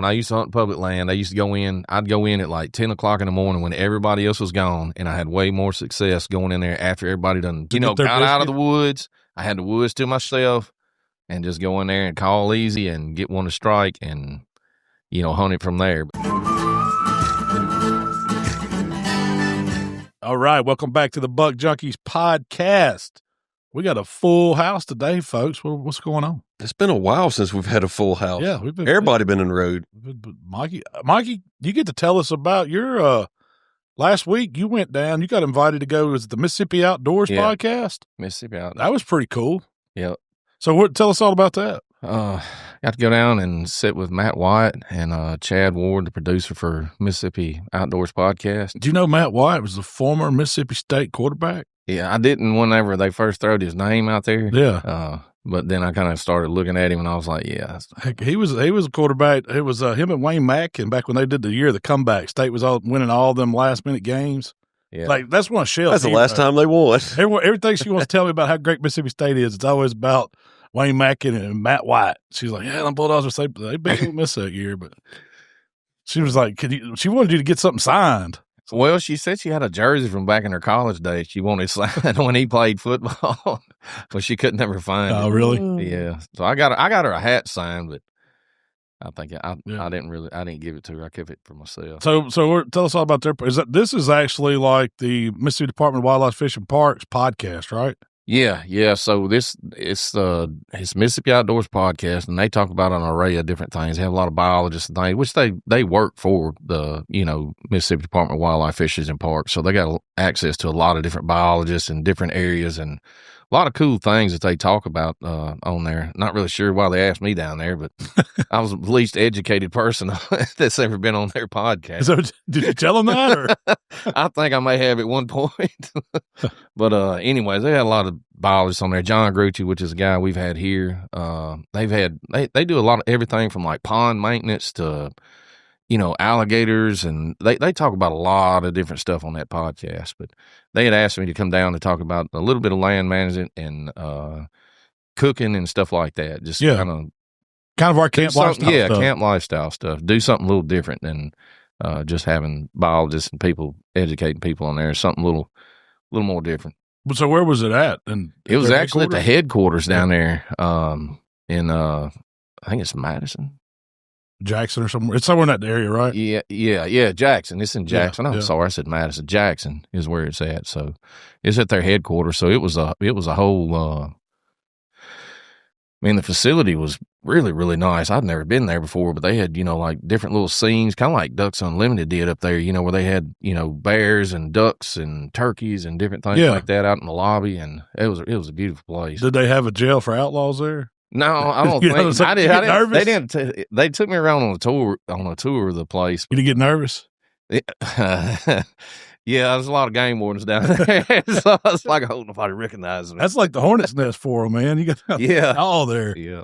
when I used to hunt public land, I'd go in at like 10 o'clock in the morning when everybody else was gone, and I had way more success going in there after everybody done, got out of the woods. I had the woods to myself and just go in there and call easy and get one to strike and, hunt it from there. All right, welcome back to the Buck Junkies Podcast. We got a full house today, folks. What's going on? It's been a while since we've had a full house. Yeah, everybody been on the road. Mikey, you get to tell us about your last week. You went down. You got invited to go. Was it the Mississippi Outdoors podcast? Mississippi Outdoors. That was pretty cool. Yeah. So tell us all about that. Got to go down and sit with Matt White and Chad Ward, the producer for Mississippi Outdoors podcast. Do you know Matt White was the former Mississippi State quarterback? Yeah, I didn't whenever they first threw his name out there. Yeah. But then I kind of started looking at him, and I was like, yeah. Heck, he was a quarterback. It was him and Wayne Mack, and back when they did the year of the comeback, State was winning all them last-minute games. Yeah. Like, that's one of Shell's. That's the last time they won. Everything she wants to tell me about how great Mississippi State is, it's always about Wayne Mack and Matt White. She's like, yeah, them Bulldogs, they beat Ole Miss that year. But she was like, she wanted you to get something signed. Well, she said she had a jersey from back in her college days. She wanted signed when he played football, but she could never find it. Oh, really? Yeah. So I got her a hat signed, but I think I didn't give it to her. I kept it for myself. So tell us all about this is actually like the Mississippi Department of Wildlife, Fish and Parks podcast, right? Yeah. So it's Mississippi Outdoors Podcast, and they talk about an array of different things. They have a lot of biologists and things, which they work for the Mississippi Department of Wildlife, Fisheries and Parks. So they got access to a lot of different biologists in different areas and a lot of cool things that they talk about on there. Not really sure why they asked me down there, but I was the least educated person that's ever been on their podcast. So did you tell them that? Or? I think I may have at one point. But anyways, they had a lot of biologists on there. John Grucci, which is a guy we've had here. They do a lot of everything from like pond maintenance to alligators, and they talk about a lot of different stuff on that podcast. But they had asked me to come down to talk about a little bit of land management and cooking and stuff like that. Just kind of our camp lifestyle stuff. Camp lifestyle stuff. Do something a little different than just having biologists and people educating people on there. Something a little more different. So where was it at? And it was actually at the headquarters down there in I think it's Madison. Jackson or somewhere. It's somewhere in that area, right? Yeah. Jackson. It's in Jackson. Yeah. Sorry, I said Madison. Jackson is where it's at. So it's at their headquarters. So it was a whole. The facility was really, really nice. I'd never been there before, but they had like different little scenes, kind of like Ducks Unlimited did up there. Where they had bears and ducks and turkeys and different things like that out in the lobby, and it was a beautiful place. Did they have a jail for outlaws there? No, I don't think I didn't. Nervous? They didn't. They took me around on a tour of the place. You didn't get nervous? Yeah, there's a lot of game wardens down there. So it's like I hope nobody recognizes me. That's like the hornet's nest for them, man. You got all there. Yeah.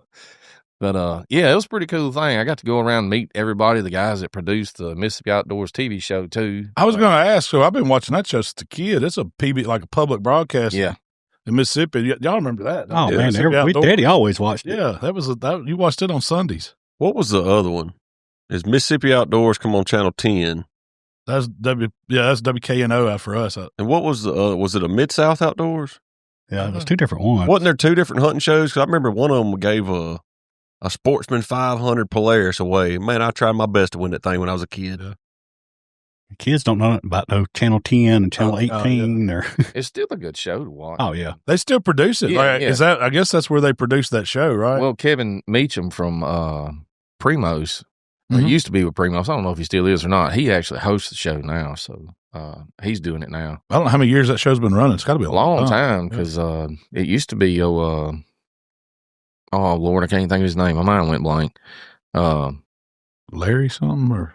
But it was a pretty cool thing. I got to go around and meet everybody, the guys that produced the Mississippi Outdoors TV show too. I was going to ask. So I've been watching that show since a kid. It's a PB, like a public broadcast. Yeah. In Mississippi, y'all remember that? Oh man, Daddy always watched it. Yeah, that you watched it on Sundays. What was the other one? Is Mississippi Outdoors come on Channel 10? That's WKNO for us. And what was the was it a Mid-South Outdoors? Yeah, it was two different ones. Wasn't there two different hunting shows? Because I remember one of them gave a Sportsman 500 Polaris away. Man, I tried my best to win that thing when I was a kid. Yeah. Kids don't know about no Channel 10 and Channel 18. Or it's still a good show to watch. Oh, yeah. They still produce it. Yeah, Is that? I guess that's where they produce that show, right? Well, Kevin Meacham from Primos, used to be with Primos. I don't know if he still is or not. He actually hosts the show now, so he's doing it now. I don't know how many years that show's been running. It's got to be a long time because it used to be, oh, Lord, I can't think of his name. My mind went blank. Larry something or?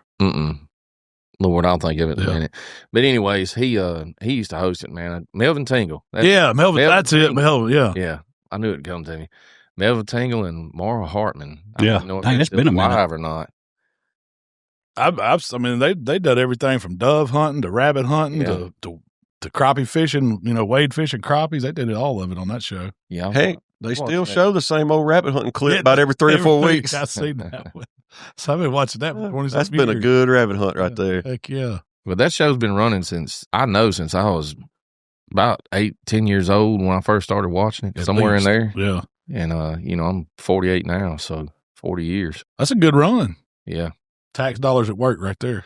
Lord, I'll think of it in a minute. But anyways, he used to host it, man. Melvin Tingle. Melvin. That's it. Melvin, Yeah, I knew it'd come to me. Melvin Tingle and Mara Hartman. I don't know if that's been a minute. Live or not. I mean, they did everything from dove hunting to rabbit hunting to crappie fishing, wade fishing crappies. They did all of it on that show. Yeah. Heck, they still show the same old rabbit hunting clip about every 3 or 4 weeks. I've seen that one. So I've been watching that for 20 That's been a good rabbit hunt right there. Heck yeah. But that show's been running since I was about 8-10 years old when I first started watching it, somewhere in there. Yeah. And, I'm 48 now, so 40 years. That's a good run. Yeah. Tax dollars at work right there.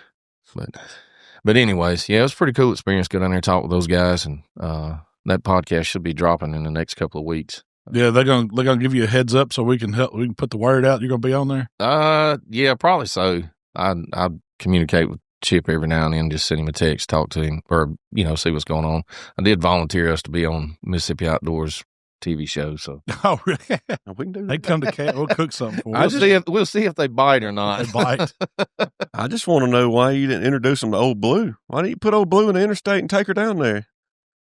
But anyways, yeah, it was a pretty cool experience. Go down there and talk with those guys, and that podcast should be dropping in the next couple of weeks. Yeah, they're gonna give you a heads up so we can put the word out. You're gonna be on there. Yeah, probably so. I communicate with Chip every now and then, just send him a text, talk to him, or see what's going on. I did volunteer us to be on Mississippi Outdoors TV show. So oh really? We can do that. They come to camp. We'll cook something for us. We'll see if they bite or not. They bite. I just want to know why you didn't introduce them to Old Blue. Why didn't you put Old Blue in the interstate and take her down there?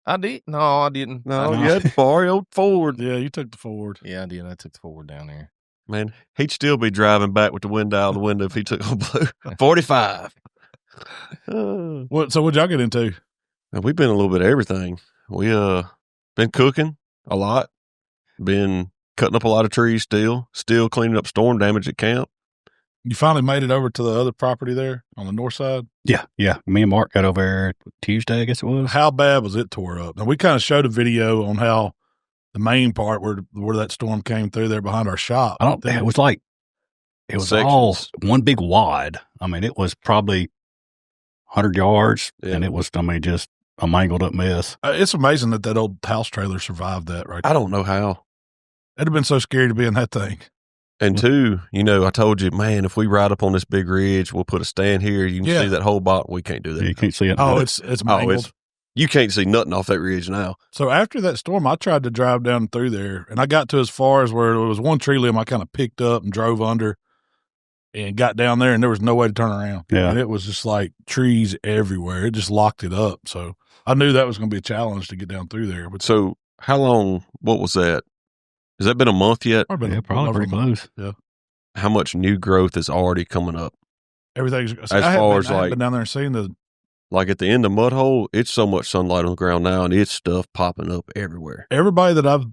I did. No, I didn't. No, you had to borrow your old Ford. Yeah, you took the Ford. Yeah, I did. I took the Ford down there. Man, he'd still be driving back with the window out the window if he took Old Blue. 45. So what'd y'all get into? We've been a little bit of everything. We been cooking a lot, been cutting up a lot of trees still cleaning up storm damage at camp. You finally made it over to the other property there on the north side? Yeah. Me and Mark got over there Tuesday, I guess it was. How bad was it tore up? Now, we kind of showed a video on how the main part where that storm came through there behind our shop. It was sections. All one big wad. I mean, it was probably 100 yards, and it was, just a mangled up mess. It's amazing that old house trailer survived that, right? I don't know how. It'd have been so scary to be in that thing. And two, I told you, man, if we ride up on this big ridge, we'll put a stand here. You can see that whole bottom. We can't do that. Yeah, you can't see it. Oh, it's mangled. You can't see nothing off that ridge now. So after that storm, I tried to drive down through there, and I got to as far as where there was one tree limb I kind of picked up and drove under and got down there, and there was no way to turn around. Yeah. And it was just like trees everywhere. It just locked it up. So I knew that was going to be a challenge to get down through there. But so how long, what was that? Has that been a month yet? Probably pretty close. Yeah. How much new growth is already coming up? Everything's I haven't been down there and seen the. Like at the end of Mud Hole, it's so much sunlight on the ground now, and it's stuff popping up everywhere. Everybody that I've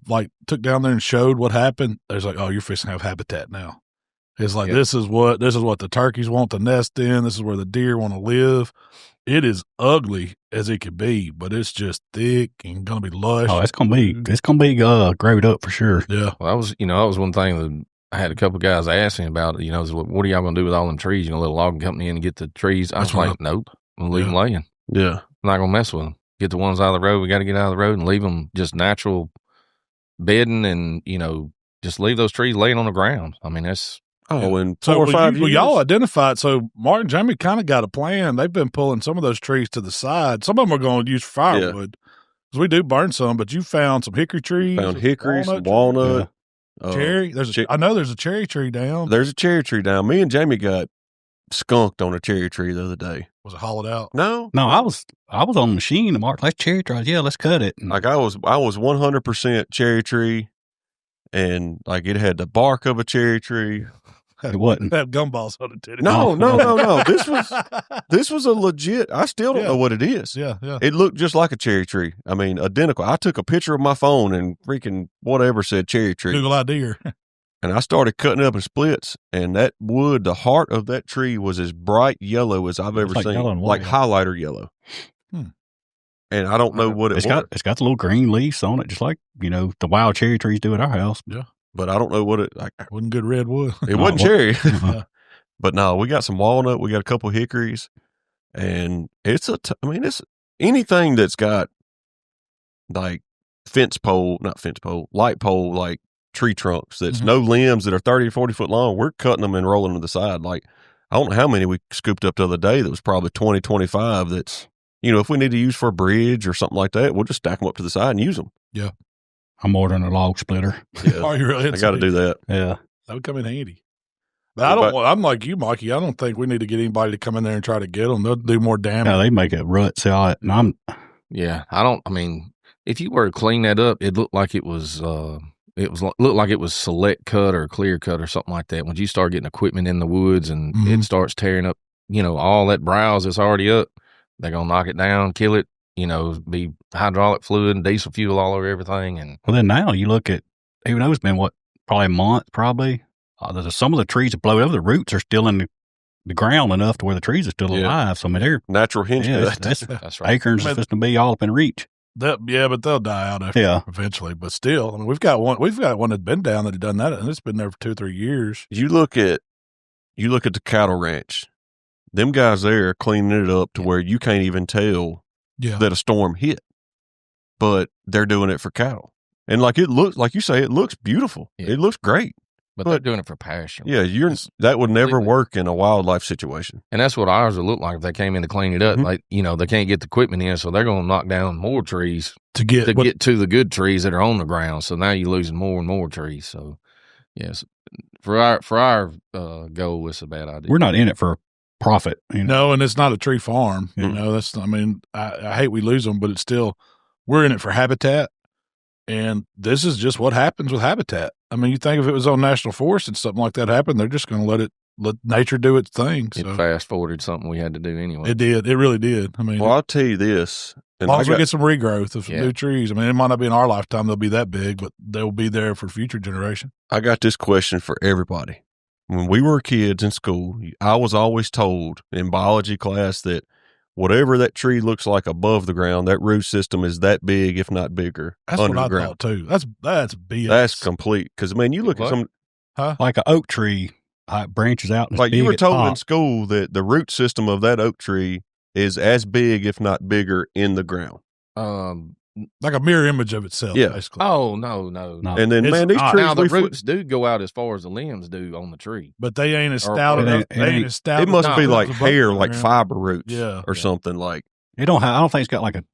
took down there and showed what happened, there's like, oh, you're fixing to have habitat now. It's like this is what the turkeys want to nest in. This is where the deer want to live. It is ugly as it could be, but it's just thick and gonna be lush. Oh, it's gonna be graved up for sure. Yeah. Well, that was one thing that I had a couple of guys ask me about. Is what are y'all gonna do with all them trees? Let a logging company in and get the trees. I was like, nope. I'm leave them laying. Yeah. I'm not going to mess with them. Get the ones out of the road. We got to get out of the road and leave them just natural bedding and, just leave those trees laying on the ground. I mean, that's. Oh, in 4 or 5 years. Well, y'all identified. So Mark and Jamie kind of got a plan. They've been pulling some of those trees to the side. Some of them are going to use firewood. Because we do burn some, but you found some hickory trees. Found hickories, walnut. Cherry. I know there's a cherry tree down. There's a cherry tree down. Me and Jamie got skunked on a cherry tree the other day. Was it hollowed out? No, I was on the machine and Mark, let's cherry trees. Yeah, let's cut it. Like I was 100% cherry tree, and like it had the bark of a cherry tree. It wasn't. Have gumballs on it, did it? No. This was a legit. I still don't know what it is. Yeah. It looked just like a cherry tree. I mean, identical. I took a picture of my phone and freaking whatever said cherry tree. Google ID. And I started cutting it up in splits, and that wood, the heart of that tree was as bright yellow as I've ever seen, like highlighter yellow. And I don't know what it's got the little green leaves on it, just like, the wild cherry trees do at our house. Yeah. But I don't know what it, wasn't good redwood. It wasn't cherry. But no, we got some walnut, we got a couple hickories, and it's anything that's got like light pole, like tree trunks that's no limbs that are 30 or 40 foot long, we're cutting them and rolling to the side. Like, I don't know how many we scooped up the other day. That was probably 20, 25 that's, if we need to use for a bridge or something like that, we'll just stack them up to the side and use them. Yeah. I'm ordering a log splitter. Yeah. Are you really? I got to do that. Yeah. That would come in handy. But I'm like you, Mikey. I don't think we need to get anybody to come in there and try to get them. They'll do more damage. Yeah, they make a rut. If you were to clean that up, it looked like it was, looked like it was select cut or clear cut or something like that. When you start getting equipment in the woods and it starts tearing up, all that browse that's already up, they're going to knock it down, kill it, be hydraulic fluid and diesel fuel all over everything. And well, then now you look at, even though it's been probably a month, Some of the trees that blow over, the roots are still in the ground enough to where the trees are still alive. So I mean, they're natural hinge cut. That's right. Acorns is supposed to be all up in reach. But they'll die out eventually. But still, I mean, we've got one that's been down that had done that, and it's been there for 2 or 3 years. You look at the cattle ranch. Them guys there are cleaning it up to where you can't even tell that a storm hit, but they're doing it for cattle. And like it looks, like you say, it looks beautiful. Yeah. It looks great. But they're doing it for pasture. Yeah, that would never work in a wildlife situation. And that's what ours would look like if they came in to clean it up. Like, they can't get the equipment in, so they're going to knock down more trees to get to the good trees that are on the ground. So now you're losing more and more trees. So, yes, for our goal, it's a bad idea. We're not in it for profit. No, and it's not a tree farm. I hate we lose them, but it's still, we're in it for habitat. And this is just what happens with habitat. I mean, you think if it was on national forest and something like that happened, they're just going to let nature do its thing. So. It fast forwarded something we had to do anyway. It did. It really did. I mean, well, I'll tell you this. As long as we get some regrowth of some new trees. I mean, it might not be in our lifetime they'll be that big, but they'll be there for future generation. I got this question for everybody. When we were kids in school, I was always told in biology class that whatever that tree looks like above the ground, that root system is that big, if not bigger. That's under what I the ground. thought too. That's BS. That's complete. Because you look at some, like an oak tree, it branches out. And like you were told in school that the root system of that oak tree is as big, if not bigger, in the ground. Like a mirror image of itself. Yeah. Basically. Oh no. And then these trees, now the roots do go out as far as the limbs do on the tree, but they ain't as stout enough. It must be like hair, like fiber roots, or something like. I don't think it's got like a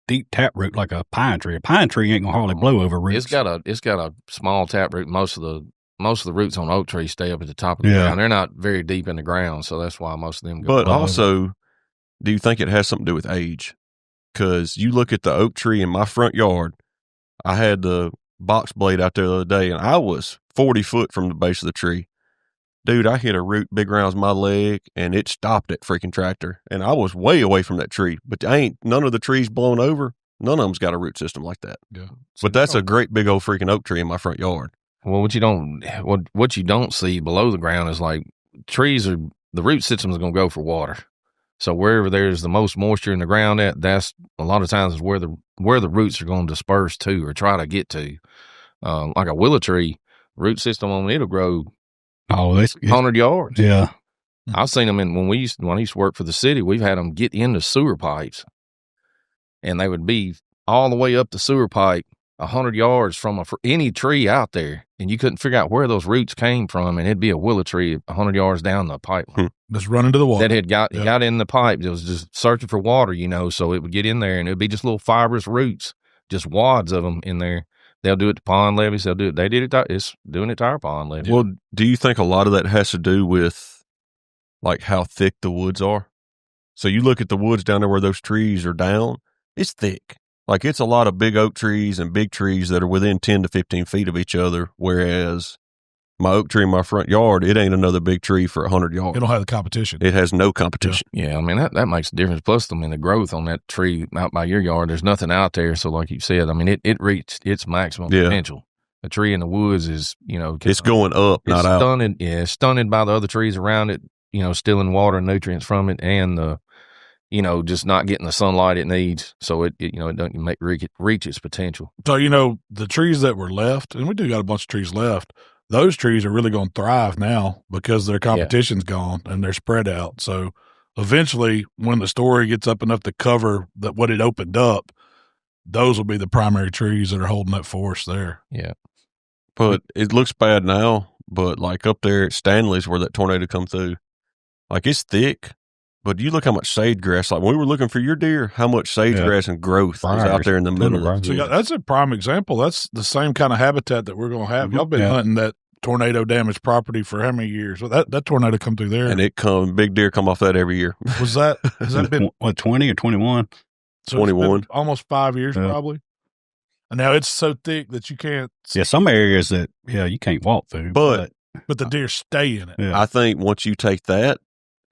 deep tap root like a pine tree. A pine tree ain't gonna hardly blow over roots. It's got a small tap root. Most of the roots on oak trees stay up at the top of the ground. They're not very deep in the ground, so that's why most of them go. But also, do you think it has something to do with age? Because you look at the oak tree in my front yard. I had the box blade out there the other day, and I was 40 foot from the base of the tree. Dude, I hit a root big around my leg, and it stopped that freaking tractor. And I was way away from that tree. But none of the trees blown over. None of them's got a root system like that. Yeah. But that's a great big old freaking oak tree in my front yard. Well, what you don't see below the ground is like the root system is going to go for water. So wherever there's the most moisture in the ground that's a lot of times is where the roots are going to disperse to or try to get to. Like a willow tree, root system on it'll grow 100 yards. Yeah. I've seen them when I used to work for the city, we've had them get into sewer pipes, and they would be all the way up the sewer pipe 100 yards from any tree out there, and you couldn't figure out where those roots came from, and it'd be a willow tree 100 yards down the pipeline. Just running to the water. That had got in the pipe. It was just searching for water, so it would get in there, and it would be just little fibrous roots, just wads of them in there. They'll do it to pond levees. They'll do it. They did it. It's doing it to our pond levee. Well, do you think a lot of that has to do with like how thick the woods are? So you look at the woods down there where those trees are down, it's thick. Like it's a lot of big oak trees and big trees that are within 10 to 15 feet of each other. Whereas my oak tree in my front yard, it ain't another big tree for 100 yards. It don't have the competition. It has no competition. Yeah, I mean, that makes a difference. Plus, the growth on that tree out by your yard, there's nothing out there. So like you said, I mean, it reached its maximum potential. A tree in the woods is, it's going up, not out. It's stunted by the other trees around it, stealing water and nutrients from it, and just not getting the sunlight it needs. So it doesn't reach its potential. So, the trees that were left, and we do got a bunch of trees left, those trees are really going to thrive now because their competition's gone and they're spread out. So eventually when the story gets up enough to cover what it opened up, those will be the primary trees that are holding that forest there. Yeah. But it looks bad now, but like up there at Stanley's where that tornado come through, like it's thick, but you look how much sage grass, like when we were looking for your deer, how much sage grass and growth was out there in the middle of it. So that's a prime example. That's the same kind of habitat that we're going to have. Y'all been hunting that tornado damaged property for how many years? Well, that tornado come through there. And big deer come off that every year. Has that been 20 or 21? So 21. Almost 5 years probably. And now it's so thick that you can't. Yeah, some areas that, you can't walk through. But the deer stay in it. Yeah. I think once you take that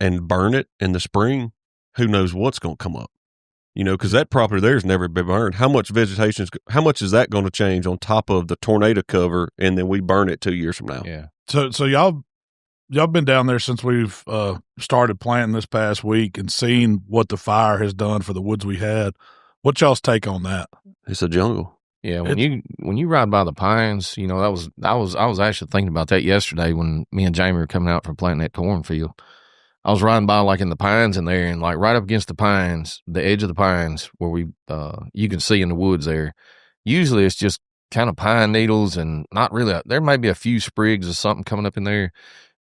and burn it in the spring, who knows what's going to come up. Because that property there has never been burned. How much vegetation, how much is that going to change on top of the tornado cover, and then we burn it 2 years from now? Yeah. So y'all been down there since we've started planting this past week and seen what the fire has done for the woods we had. What's y'all's take on that? It's a jungle. Yeah, when you ride by the pines, you know, I was actually thinking about that yesterday when me and Jamie were coming out from planting that cornfield. I was riding by like in the pines in there, and like right up against the pines, the edge of the pines where you can see in the woods there. Usually it's just kind of pine needles and not really. There may be a few sprigs of something coming up in there,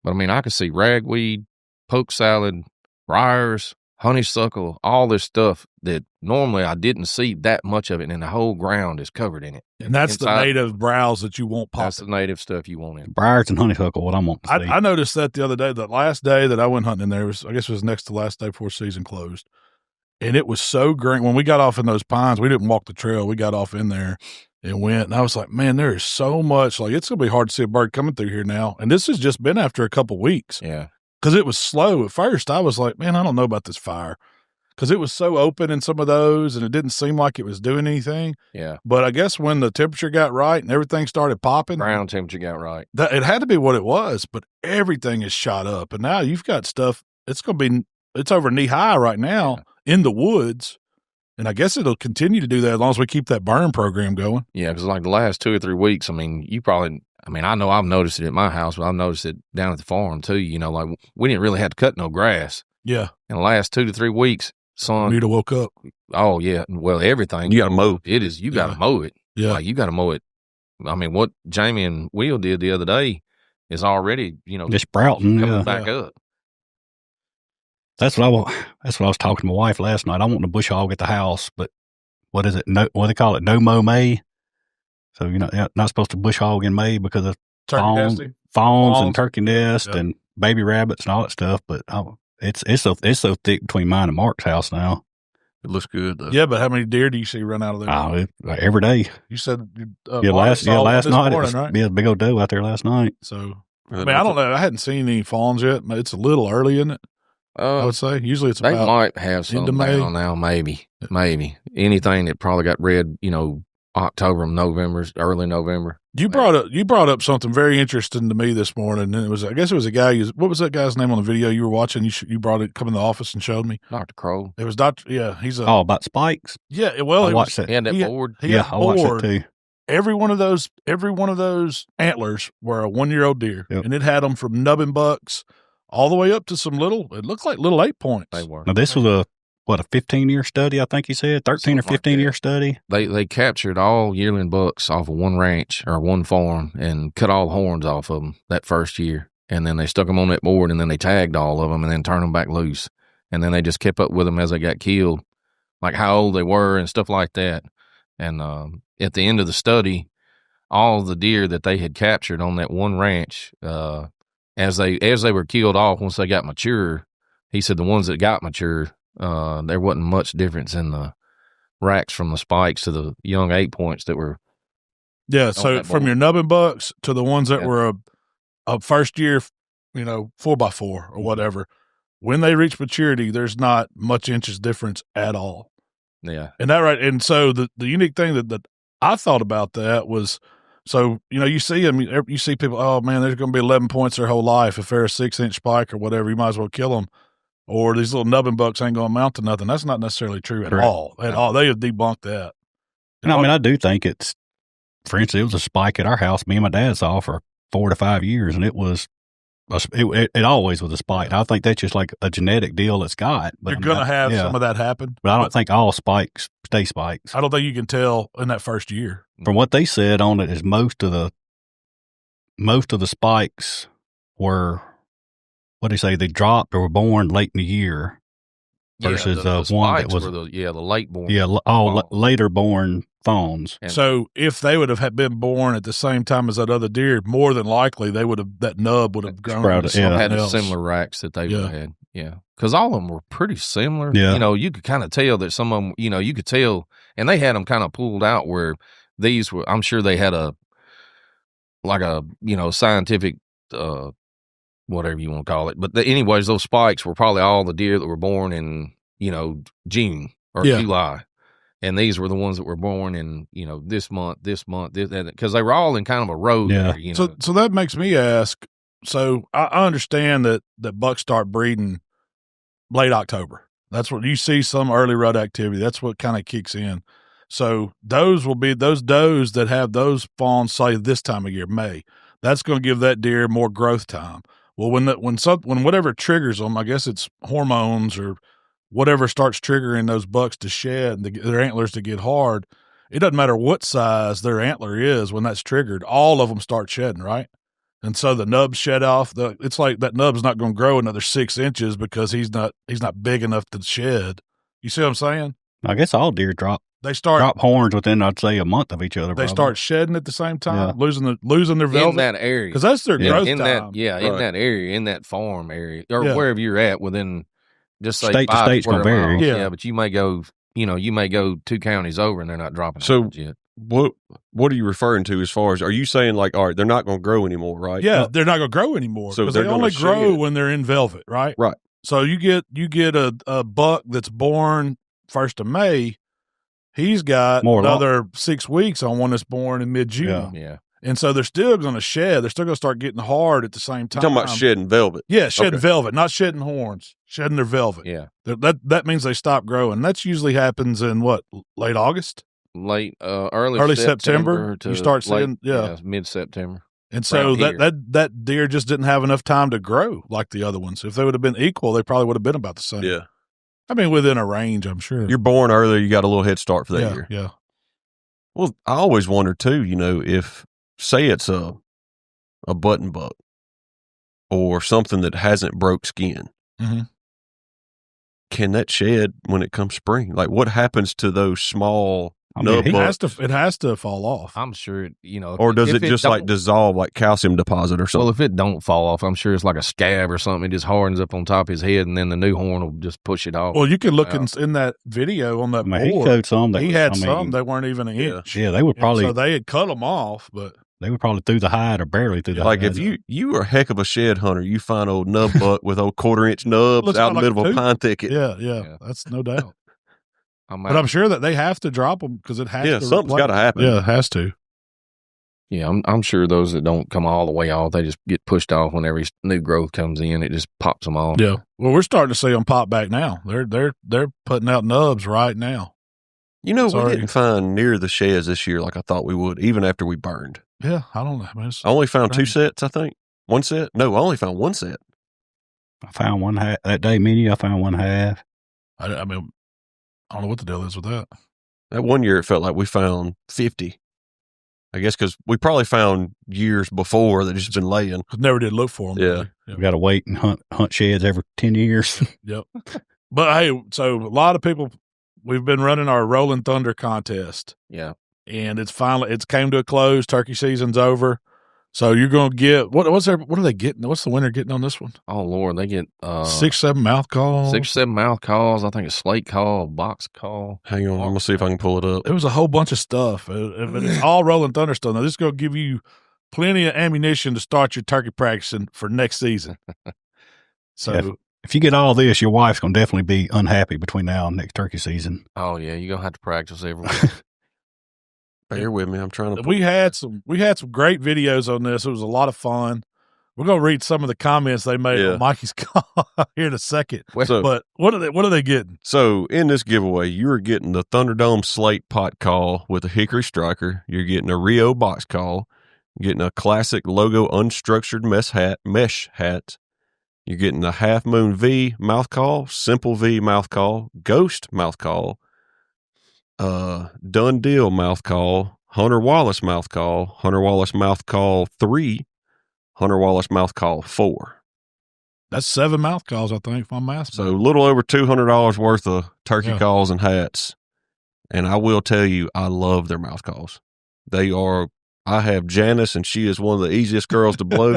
but I mean I could see ragweed, poke salad, briars, honeysuckle, all this stuff that normally I didn't see that much of it, and the whole ground is covered in it. And that's the native browse that you won't pop. That's the native stuff you want in. Briars and honeysuckle, what I want to see. I noticed that the other day. The last day that I went hunting in there I guess it was next to the last day before season closed. And it was so green. When we got off in those pines, we didn't walk the trail. We got off in there and went. And I was like, man, there is so much. Like, it's going to be hard to see a bird coming through here now. And this has just been after a couple weeks. Yeah. Because it was slow. At first, I was like, man, I don't know about this fire. Because it was so open in some of those, and it didn't seem like it was doing anything. Yeah. But I guess when the temperature got right and everything started popping. Ground temperature got right. It had to be what it was, but everything is shot up. And now you've got stuff, it's over knee high right now in the woods. And I guess it'll continue to do that as long as we keep that burn program going. Yeah, because like the last 2 or 3 weeks, I mean, I know I've noticed it at my house, but I've noticed it down at the farm too. You know, like we didn't really have to cut no grass. Yeah. In the last 2 to 3 weeks, son. You'd have woke up. Oh, yeah. Well, everything. You got to mow. It is. You got to mow it. Yeah. Like, you got to mow it. I mean, what Jamie and Will did the other day is already, you know, just sprouting. coming back up. That's what I was talking to my wife last night. I want to bush hog at the house, but what is it? No, what do they call it? No mow May. So, you know, not supposed to bush hog in May because of fawns and turkey nest and baby rabbits and all that stuff. But it's so thick between mine and Mark's house now. It looks good though. Yeah, but how many deer do you see run out of there? Like every day. You said last night morning, it was right? a big old doe out there last night. So I mean, I don't know. I hadn't seen any fawns yet. It's a little early, isn't it? I would say usually it's they about might have some down now, maybe anything that probably got read, you know, October, November, early November. You brought up something very interesting to me this morning, and I guess it was a guy. What was that guy's name on the video you were watching? You brought it, come in the office and showed me. Dr. Crow. It was Dr. Yeah, he's about spikes. Yeah, well, I watched that. He had that board. I watched it too. Every one of those antlers were a 1-year-old deer, yep. And it had them from nubbin bucks all the way up to some it looked like little 8 points. They were. Now this was a 15-year study, I think he said, 13 or 15-year study. They captured all yearling bucks off of one ranch or one farm and cut all the horns off of them that first year. And then they stuck them on that board, and then they tagged all of them and then turned them back loose. And then they just kept up with them as they got killed, like how old they were and stuff like that. And at the end of the study, all the deer that they had captured on that one ranch, as they were killed off once they got mature, he said the ones that got mature, there wasn't much difference in the racks from the spikes to the young 8 points that were. Yeah, so from your nubbin bucks to the ones that were a first year, 4x4 or whatever, when they reach maturity, there's not much inches difference at all. Yeah. And that right. And so the unique thing that I thought about that was, so, you see them, you see people, oh man, there's going to be 11 points their whole life. If they're a 6-inch spike or whatever, you might as well kill them. Or these little nubbin bucks ain't going to amount to nothing. That's not necessarily true at all. At all. They have debunked that. And I mean, I do think for instance, it was a spike at our house. Me and my dad saw for 4 to 5 years, and it always was a spike. I think that's just like a genetic deal it's got. But you're going to have some of that happen. But I don't think all spikes stay spikes. I don't think you can tell in that first year. From what they said on it is most of the spikes were, what do you say, they dropped or were born late in the year versus the one that was the late born. Yeah, later born fawns. So if they would have been born at the same time as that other deer, more than likely that nub would have grown. Had similar racks that they would have had. Yeah, because all of them were pretty similar. Yeah. You could kind of tell that some of them, you could tell, and they had them kind of pulled out where these were. I'm sure they had a scientific. Whatever you want to call it. But anyways, those spikes were probably all the deer that were born in, June or July. And these were the ones that were born in, this month, because they were all in kind of a row. Yeah. There, So that makes me ask, So I understand that bucks start breeding late October. That's what you see, some early rut activity. That's what kind of kicks in. So those will be those does that have those fawns, say this time of year, May. That's going to give that deer more growth time. Well, when whatever triggers them, I guess it's hormones or whatever starts triggering those bucks to shed and their antlers to get hard. It doesn't matter what size their antler is when that's triggered. All of them start shedding, right? And so the nubs shed off. It's like that nub's not going to grow another 6 inches because he's not big enough to shed. You see what I'm saying? I guess all deer drop horns within, I'd say, a month of each other. They start shedding at the same time, losing their velvet in that area because that's their growth in time. In that area, in that farm area, or wherever you're at within, just say state to state's gonna vary. Yeah, but you may go 2 counties over and they're not dropping. So yet. What are you referring to as far as, are you saying like, all right, they're not going to grow anymore, right? Yeah, they're not going to grow anymore because they only grow when they're in velvet, right? Right. So you get a buck that's born 1st of May. He's got another 6 weeks on one that's born in mid-June. Yeah. And so they're still going to shed. They're still going to start getting hard at the same time. You're talking about shedding velvet. Yeah, shedding velvet, not shedding horns, shedding their velvet. Yeah. That means they stop growing. That usually happens in late August? Early September to you start seeing mid-September. And so that deer just didn't have enough time to grow like the other ones. If they would have been equal, they probably would have been about the same. Yeah. I mean, within a range, I'm sure. You're born earlier, you got a little head start for that year. Yeah. Well, I always wonder too, if say it's a button buck or something that hasn't broke skin, can that shed when it comes spring? Like, what happens to those small nub bucks? It has to fall off. I'm sure, or does it just like dissolve like calcium deposit or something? Well, if it don't fall off, I'm sure it's like a scab or something. It just hardens up on top of his head, and then the new horn will just push it off. Well, you can look in that video on that board. He showed some. He had some that weren't even an inch. Yeah, they would probably. So they had cut them off, but they were probably through the hide or barely through the hide. Like if you are a heck of a shed hunter, you find old nub buck with old 1/4-inch nubs out in the middle of a pine thicket. Yeah, that's no doubt. But I'm sure that they have to drop them because it has to. Yeah, something's got to happen. Yeah, it has to. Yeah, I'm sure those that don't come all the way off, they just get pushed off when every new growth comes in. It just pops them off. Yeah. Well, we're starting to see them pop back now. They're putting out nubs right now. We didn't find near the sheds this year like I thought we would, even after we burned. Yeah, I don't know. I only found 2 sets, I think. 1 set? No, I only found 1 set. I found one half that day, Minnie. I found one half. I mean, I don't know what the deal is with that. That one year, it felt like we found 50. I guess because we probably found years before that just been laying. Never did look for them. Yeah. Really. We got to wait and hunt sheds every 10 years. Yep. But hey, so a lot of people, we've been running our Rolling Thunder contest. Yeah. And it's came to a close. Turkey season's over. So you're going to get, what are they getting? What's the winner getting on this one? Oh, Lord. They get 6, 7 mouth calls. 6, 7 mouth calls. I think a slate call, a box call. Hang on. I'm going to see if I can pull it up. It was a whole bunch of stuff. It's all Rolling Thunder stuff. Now, this is going to give you plenty of ammunition to start your turkey practicing for next season. So yeah, if you get all this, your wife's going to definitely be unhappy between now and next turkey season. Oh, yeah. You're going to have to practice every week. Bear with me. I'm trying to. We had some great videos on this. It was a lot of fun. We're going to read some of the comments they made on Mikey's call here in a second. So, but what are they getting? So in this giveaway, you are getting the Thunderdome slate pot call with a hickory striker. You're getting a Rio box call. You're getting a classic logo unstructured mesh hat. You're getting a Half Moon V mouth call, Simple V mouth call, Ghost mouth call, Done Deal mouth call, Hunter Wallace mouth call, Hunter Wallace mouth call 3, Hunter Wallace mouth call 4. That's 7 mouth calls, I think, if I'm asking. So a little over $200 worth of turkey calls and hats. And I will tell you, I love their mouth calls. They are, I have Janice, and she is one of the easiest girls to blow.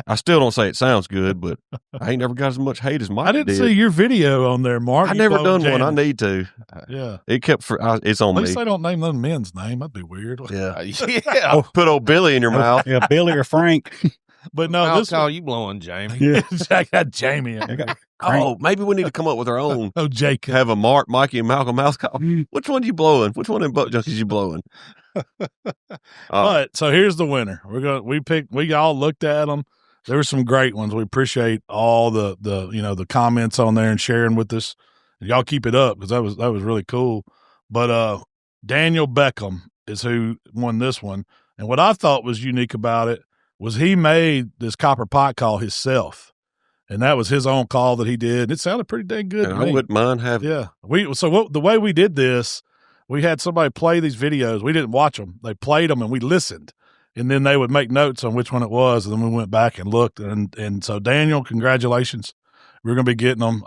I still don't say it sounds good, but I ain't never got as much hate as Mike did. I didn't see your video on there, Mark. I never done one. I need to. Yeah. It kept it's on me. At least they don't name them men's name. That'd be weird. Yeah. Yeah. Put old Billy in your mouth. Yeah, Billy or Frank. But no, I'll call you blowing, Jamie. Yeah. I got Jamie in there. Oh, maybe we need to come up with our own. Oh, Jacob. Have a Mark, Mikey, and Malcolm mouth call. Which one you blowing? Which one in Buck Junkies you blowing? But so here's the winner. We all looked at them. There were some great ones. We appreciate all the comments on there and sharing with us. Y'all keep it up because that was really cool. But Daniel Beckham is who won this one. And what I thought was unique about it was he made this copper pot call himself. And that was his own call that he did. It sounded pretty dang good to me. I wouldn't mind having. Yeah. The way we did this, we had somebody play these videos. We didn't watch them. They played them and we listened. And then they would make notes on which one it was. And then we went back and looked. And so, Daniel, congratulations. We're going to be getting them.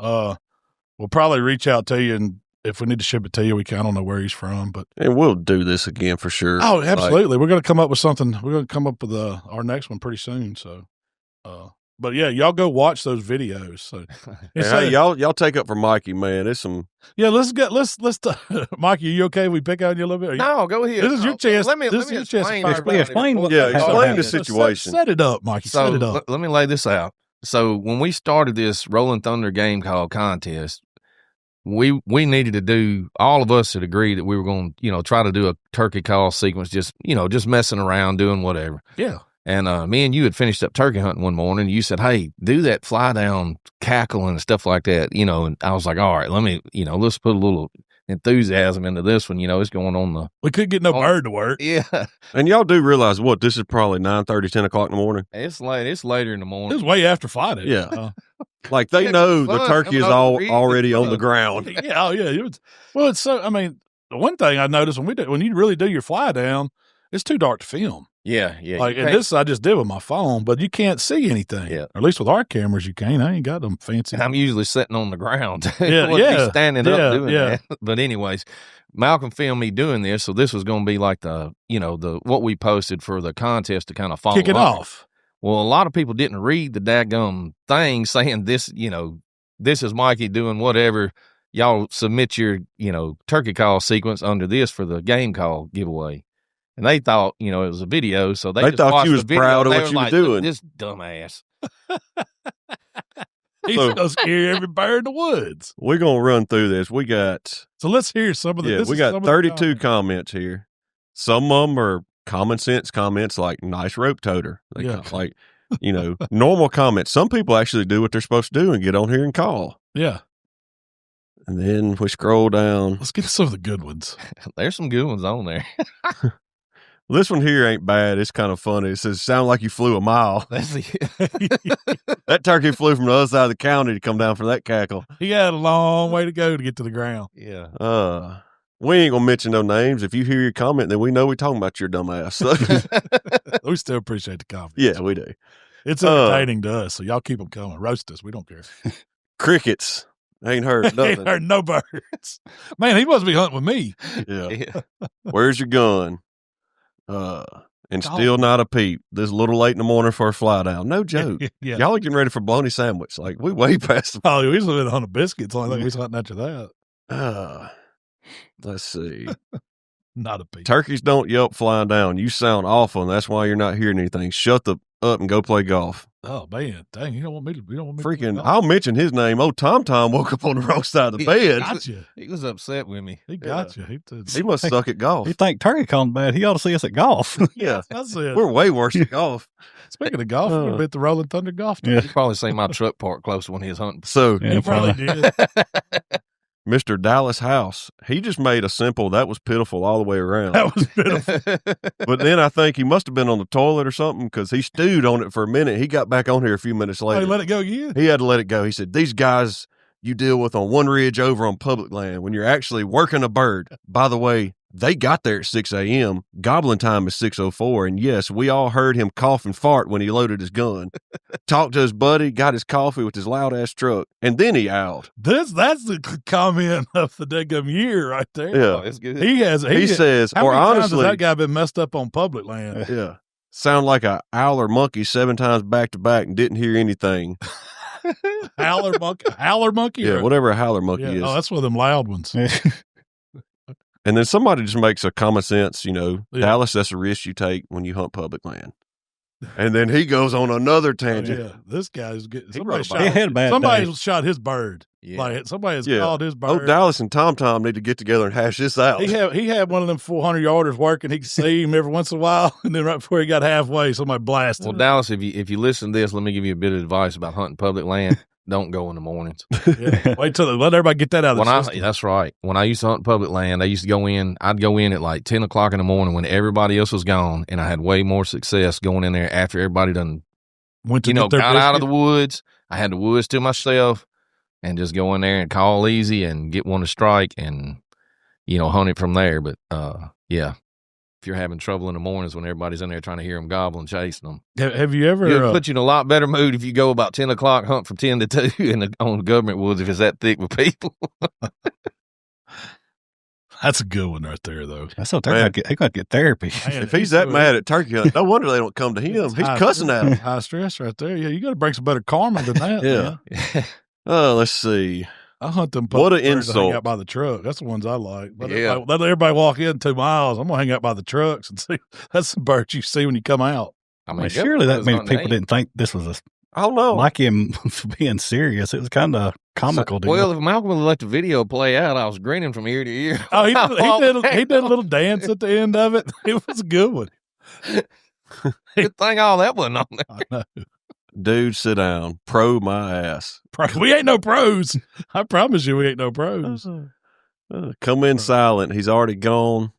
We'll probably reach out to you. And if we need to ship it to you, I don't know where he's from. And we'll do this again for sure. Oh, absolutely. We're going to come up with something. We're going to come up with our next one pretty soon. So, but yeah, y'all go watch those videos. So, hey, y'all take up for Mikey, man. It's some. Yeah, let's Mikey, are you okay? We pick on you a little bit. No, go ahead. This is your chance. Let me explain. Explain the situation. Set it up, Mikey. Set it up. Let me lay this out. So when we started this Rolling Thunder game call contest, we needed to do, all of us had agreed that we were going to, try to do a turkey call sequence, just messing around, doing whatever. Yeah. And me and you had finished up turkey hunting one morning. You said, hey, do that fly down cackle and stuff like that, and I was like, all right, let me, let's put a little enthusiasm into this one. It's going on we couldn't get no bird to work. Yeah. And y'all do realize this is probably 9:30, 10 o'clock in the morning? It's late. It's later in the morning. It was way after Friday. Yeah. Like they know the turkey is already on the ground. Yeah. Oh, yeah. It's so, the one thing I noticed when you really do your fly down, it's too dark to film. Yeah. And this I just did with my phone, but you can't see anything. Yeah. Or at least with our cameras, you can't. I ain't got them fancy. I'm usually sitting on the ground. Yeah. Standing up doing that. But anyways, Malcolm filmed me doing this, so this was going to be like the what we posted for the contest to kind of follow. Kick it off. Well, a lot of people didn't read the daggum thing saying this, this is Mikey doing whatever. Y'all submit your, turkey call sequence under this for the game call giveaway. And they thought, it was a video, so they just thought you was the proud of they what you like, were doing. This dumbass. He's going to scare every bird in the woods. We're going to run through this. We got. So let's hear some of the. Yeah, we got 32 comments here. Some of them are common sense comments like nice rope toter. Like, normal comments. Some people actually do what they're supposed to do and get on here and call. Yeah. And then we scroll down. Let's get some of the good ones. There's some good ones on there. This one here ain't bad. It's kind of funny. It says, sound like you flew a mile. That turkey flew from the other side of the county to come down for that cackle. He had a long way to go to get to the ground. Yeah. We ain't going to mention no names. If you hear your comment, then we know we're talking about your dumb ass. We still appreciate the comment. Yeah, we do. It's entertaining to us, so y'all keep them coming. Roast us. We don't care. Crickets. Ain't heard nothing. Ain't heard no birds. Man, he must be hunting with me. Yeah. Where's your gun? And still not a peep. This a little late in the morning for a fly down. No joke. Yeah. Y'all are getting ready for bologna sandwich. Like, we way past the. Oh, we was living on the biscuits. Only thing we was hunting after that. Let's see. Not a peep. Turkeys don't yelp flying down. You sound awful, and that's why you're not hearing anything. Shut the up and go play golf. Oh man, dang! You don't want me to. Freaking! I'll mention his name. Oh, Tom woke up on the wrong side of the bed. Gotcha. He was upset with me. He got you. He must suck at golf. He think turkey calling bad. He ought to see us at golf. Yeah, that's it. We're way worse at golf. Speaking of golf, we been at the Rolling Thunder golf team. You probably seen my truck parked close when he was hunting. So he probably did. Mr. Dallas House, he just made a simple, that was pitiful all the way around. That was pitiful. But then I think he must have been on the toilet or something because he stewed on it for a minute. He got back on here a few minutes later. Oh, he let it go again? He had to let it go. He said, these guys you deal with on one ridge over on public land when you're actually working a bird. By the way, they got there at 6 a.m. Goblin time is 6:04. And yes, we all heard him cough and fart when he loaded his gun. Talked to his buddy, got his coffee with his loud ass truck, and then he owled. That's the comment of the daggum year right there. Yeah. Oh, it's good. He says, how or many honestly, times has that guy been messed up on public land? Yeah. Sound like a owl or monkey 7 times back to back and didn't hear anything. Howler monkey? Yeah, whatever a howler monkey is. Oh, that's one of them loud ones. And then somebody just makes a common sense, Dallas, that's a risk you take when you hunt public land. And then he goes on another tangent. Yeah, this guy's getting He somebody shot his bird. Yeah. Like somebody has called his bird. Oh, Dallas and Tom need to get together and hash this out. He had one of them 400-yarders working. He could see him every once in a while, and then right before he got halfway, somebody blasted. Well, Dallas, if you listen to this, let me give you a bit of advice about hunting public land. Don't go in the mornings. Yeah. Wait till let everybody get that out of the system. That's right. When I used to hunt public land, I used to go in. I'd go in at like 10 o'clock in the morning when everybody else was gone, and I had way more success going in there after everybody done got out of the woods. I had the woods to myself, and just go in there and call easy and get one to strike, and hunt it from there. But yeah. If you're having trouble in the mornings when everybody's in there trying to hear them gobbling, chasing them. Have you ever... It'll put you in a lot better mood if you go about 10 o'clock, hunt from 10 to 2 on the government woods if it's that thick with people. That's a good one right there, though. That's so they got to get therapy. Man, if he's that mad at turkey hunt, no wonder they don't come to him. He's cussing at him. High stress right there. Yeah, you got to bring some better karma than that. Yeah. Oh, let's see. I hunt them. What an insult! Hang out by the truck. That's the ones I like. Let everybody walk in 2 miles. I'm gonna hang out by the trucks and see. That's the birds you see when you come out. I mean, surely that many people didn't think this was Mikey being serious. It was kind of comical. Well, if Malcolm would let the video play out, I was grinning from ear to ear. Oh, he did a little dance at the end of it. It was a good one. Good thing all that wasn't on there. I know. Dude, sit down. Pro my ass. We ain't no pros. I promise you we ain't no pros. Come in silent. He's already gone.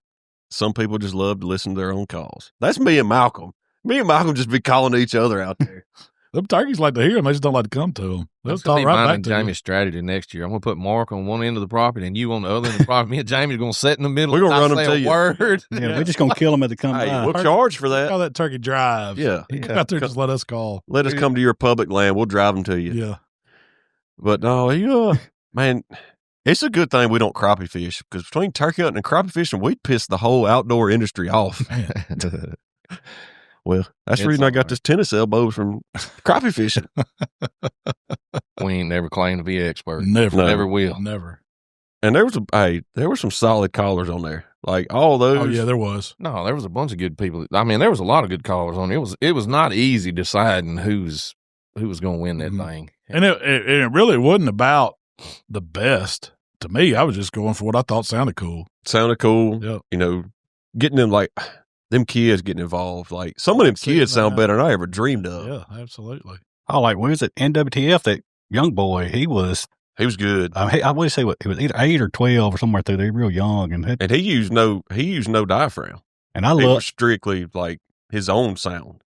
Some people just love to listen to their own calls. That's me and Malcolm. Me and Malcolm just be calling to each other out there. Them turkeys like to hear them. They just don't like to come to them. They'll talk right back to you. Jamie's strategy next year. I'm going to put Mark on one end of the property and you on the other end of the property. Me and Jamie are going to sit in the middle. We're going to run them to you. Word. Yeah, we're just going to kill them as they come by. We'll charge for that. Call that turkey drive. Yeah. Come out there, just let us call. Let us come to your public land. We'll drive them to you. Yeah. But no, man, it's a good thing we don't crappie fish because between turkey hunting and crappie fishing, we'd piss the whole outdoor industry off. Well, that's the reason I got this tennis elbow from crappie fishing. We ain't never claimed to be an expert. Never will. Never. And there were some solid callers on there. Like all those. Oh yeah, there was. No, there was a bunch of good people. I mean, there was a lot of good callers on there. It was not easy deciding who was going to win that thing. And it really wasn't about the best. To me, I was just going for what I thought sounded cool. Sounded cool. Yep. Getting them them kids getting involved. Like some of them kids sound better than I ever dreamed of. Yeah, absolutely. Oh, like when was it NWTF? That young boy, he was good. I would say he was either 8 or 12 or somewhere through there, real young, and he used no diaphragm. And I love strictly like his own sound.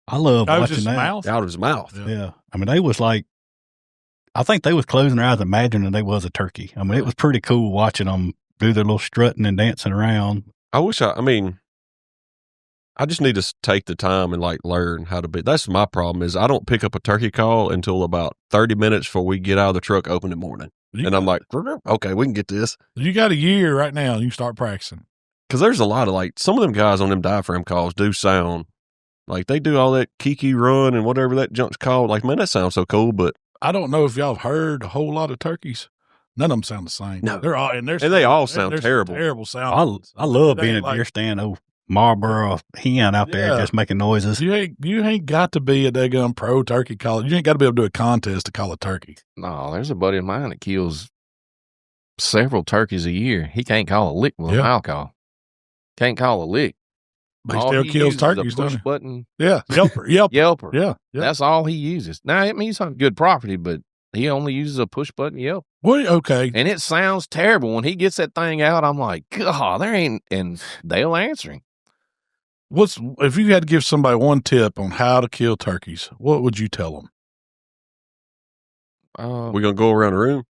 I love watching that mouth? Out of his mouth. Yeah. I mean, they was like, I think they was closing their eyes, imagining they was a turkey. I mean, it was pretty cool watching them do their little strutting and dancing around. I just need to take the time and learn how to be. That's my problem is I don't pick up a turkey call until about 30 minutes before we get out of the truck open in the morning. I'm like, okay, we can get this. You got a year right now. You start practicing. Because there's a lot of some of them guys on them diaphragm calls do sound like they do all that kiki run and whatever that junk's called. Like, man, that sounds so cool. But I don't know if y'all have heard a whole lot of turkeys. None of them sound the same. No, they're all they all sound terrible. Terrible sound. I love being a deer stand. Marlboro hen out there just making noises. You ain't got to be a daggum pro turkey caller. You ain't got to be able to do a contest to call a turkey. No, there's a buddy of mine that kills several turkeys a year. He can't call a lick with a mouth call. Can't call a lick. But he still kills turkeys, push button. Yeah, Yelper. Yelper. Yeah. That's all he uses. Now, it means on good property, but he only uses a push button yelp. What? Okay. And it sounds terrible. When he gets that thing out, I'm like, God, there ain't, and they'll answer him. If you had to give somebody one tip on how to kill turkeys, what would you tell them? We're going to go around the room?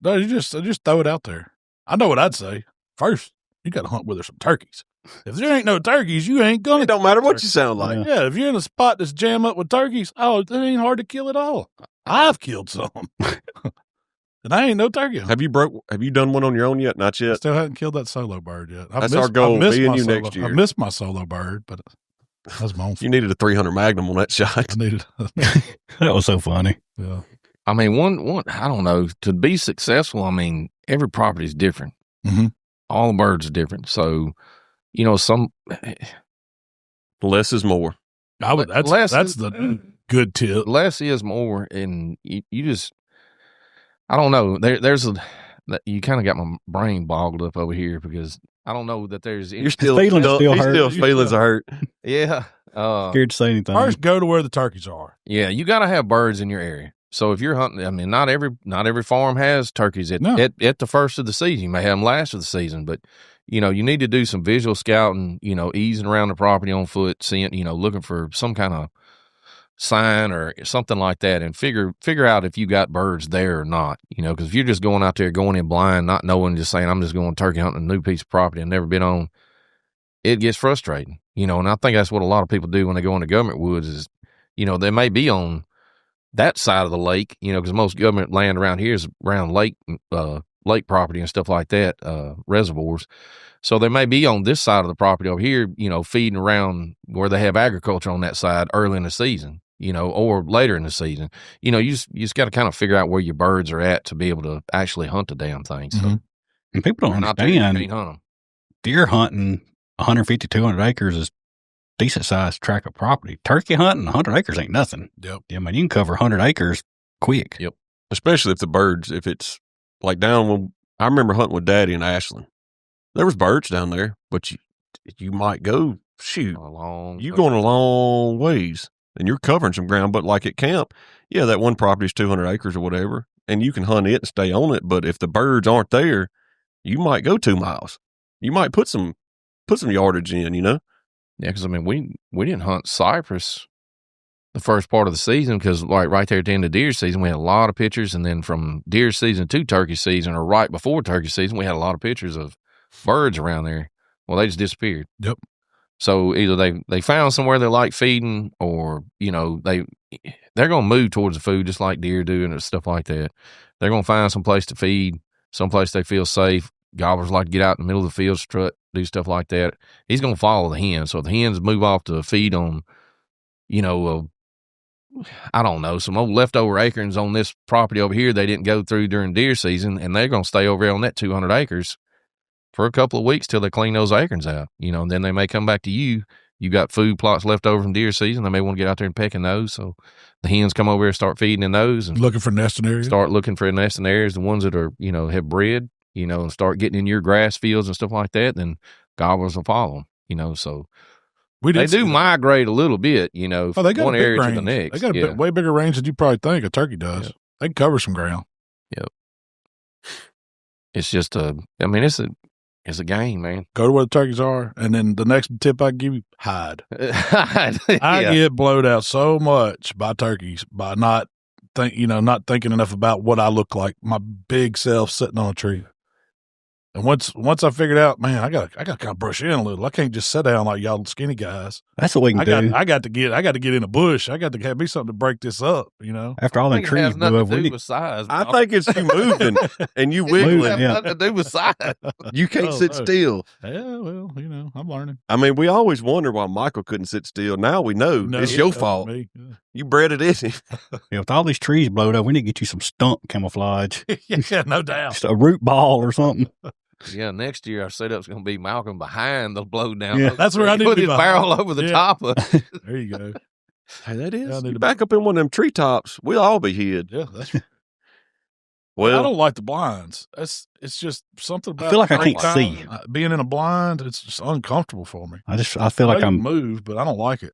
No, you just throw it out there. I know what I'd say. First, you got to hunt with some turkeys. If there ain't no turkeys, you ain't going to. It don't matter what you sound like. Yeah, if you're in a spot that's jammed up with turkeys, it ain't hard to kill at all. I've killed some. And I ain't no turkey. Have you done one on your own yet? Not yet. Still haven't killed that solo bird yet. That's our goal. Me and you next year. I missed my solo bird, but that's my own fault. You needed a 300 Magnum on that shot. I needed. That was so funny. Yeah. I mean, one. I don't know. To be successful, I mean, every property is different. Mm-hmm. All the birds are different. So, some less is more. That's the good tip. Less is more, and you just, I don't know. You kind of got my brain boggled up over here because I don't know that there's. You're still feelings are hurt. Yeah. Scared to say anything. First, go to where the turkeys are. Yeah, you got to have birds in your area. So if you're hunting, I mean, not every farm has turkeys at the first of the season. You may have them last of the season, but you need to do some visual scouting. Easing around the property on foot, seeing, looking for some kind of sign or something like that, and figure out if you got birds there or not. Because if you're just going out there, going in blind, not knowing, just saying I'm just going turkey hunting a new piece of property I've never been on, it gets frustrating. And I think that's what a lot of people do when they go into government woods is, they may be on that side of the lake, because most government land around here is around lake property and stuff like that, reservoirs. So they may be on this side of the property over here, feeding around where they have agriculture on that side early in the season, or later in the season. You just got to kind of figure out where your birds are at to be able to actually hunt the damn thing. So, and people don't understand deer hunting 150, 200 acres is decent sized tract of property. Turkey hunting 100 acres ain't nothing. Yep. I mean, you can cover 100 acres quick. Yep. Especially if it's like down when I remember hunting with Daddy in Ashland. There was birds down there, but you might go, shoot, you're going a long ways and you're covering some ground. But like at camp, yeah, that one property is 200 acres or whatever, and you can hunt it and stay on it. But if the birds aren't there, you might go 2 miles. You might put some yardage in, Yeah, because I mean, we didn't hunt cypress the first part of the season because like right there at the end of deer season, we had a lot of pictures, and then from deer season to turkey season, or right before turkey season, we had a lot of pictures of birds around there. Well, they just disappeared. Yep. So either they found somewhere they like feeding, or they're going to move towards the food just like deer do and stuff like that. They're going to find some place to feed, someplace they feel safe. Gobblers like to get out in the middle of the field, strut, do stuff like that. He's going to follow the hens. So if the hens move off to feed on, I don't know, some old leftover acorns on this property over here they didn't go through during deer season, and they're going to stay over there on that 200 acres for a couple of weeks till they clean those acorns out, and then they may come back to you. You got food plots left over from deer season. They may want to get out there and peck in those. So the hens come over here and start feeding in those. And looking for nesting areas. Start looking for nesting areas, the ones that are, have bred, and start getting in your grass fields and stuff like that. Then gobblers will follow them, so they do migrate a little bit, from one area to the next. They got a way bigger range than you probably think a turkey does. Yep. They can cover some ground. Yep. It's just it's a game, man. Go to where the turkeys are, and then the next tip I give you, hide. I get blowed out so much by turkeys by not thinking enough about what I look like, my big self sitting on a tree. And once I figured out, man, I got to kind of brush in a little. I can't just sit down like y'all skinny guys. That's what we can do. I got to get in a bush. I got to have me something to break this up, After all that trees blew up, size. I think it's you moving and you wiggling. It has nothing to do with size. You can't sit still. Yeah, well, I'm learning. I mean, we always wonder why Michael couldn't sit still. Now we know it's your fault. Yeah. You bred it in him. With all these trees blowed up, we need to get you some stump camouflage. Yeah, no doubt. Just a root ball or something. Yeah, next year our setup's going to be Malcolm behind the blow down. Yeah, that's where I need to put his barrel over the top of it. There you go. Hey, that is. You back up in one of them treetops, we'll all be hid. Yeah, that's. Well, I don't like the blinds. It's just something about. I feel like I can't see. Being in a blind, it's just uncomfortable for me. I feel like I'm moved, but I don't like it.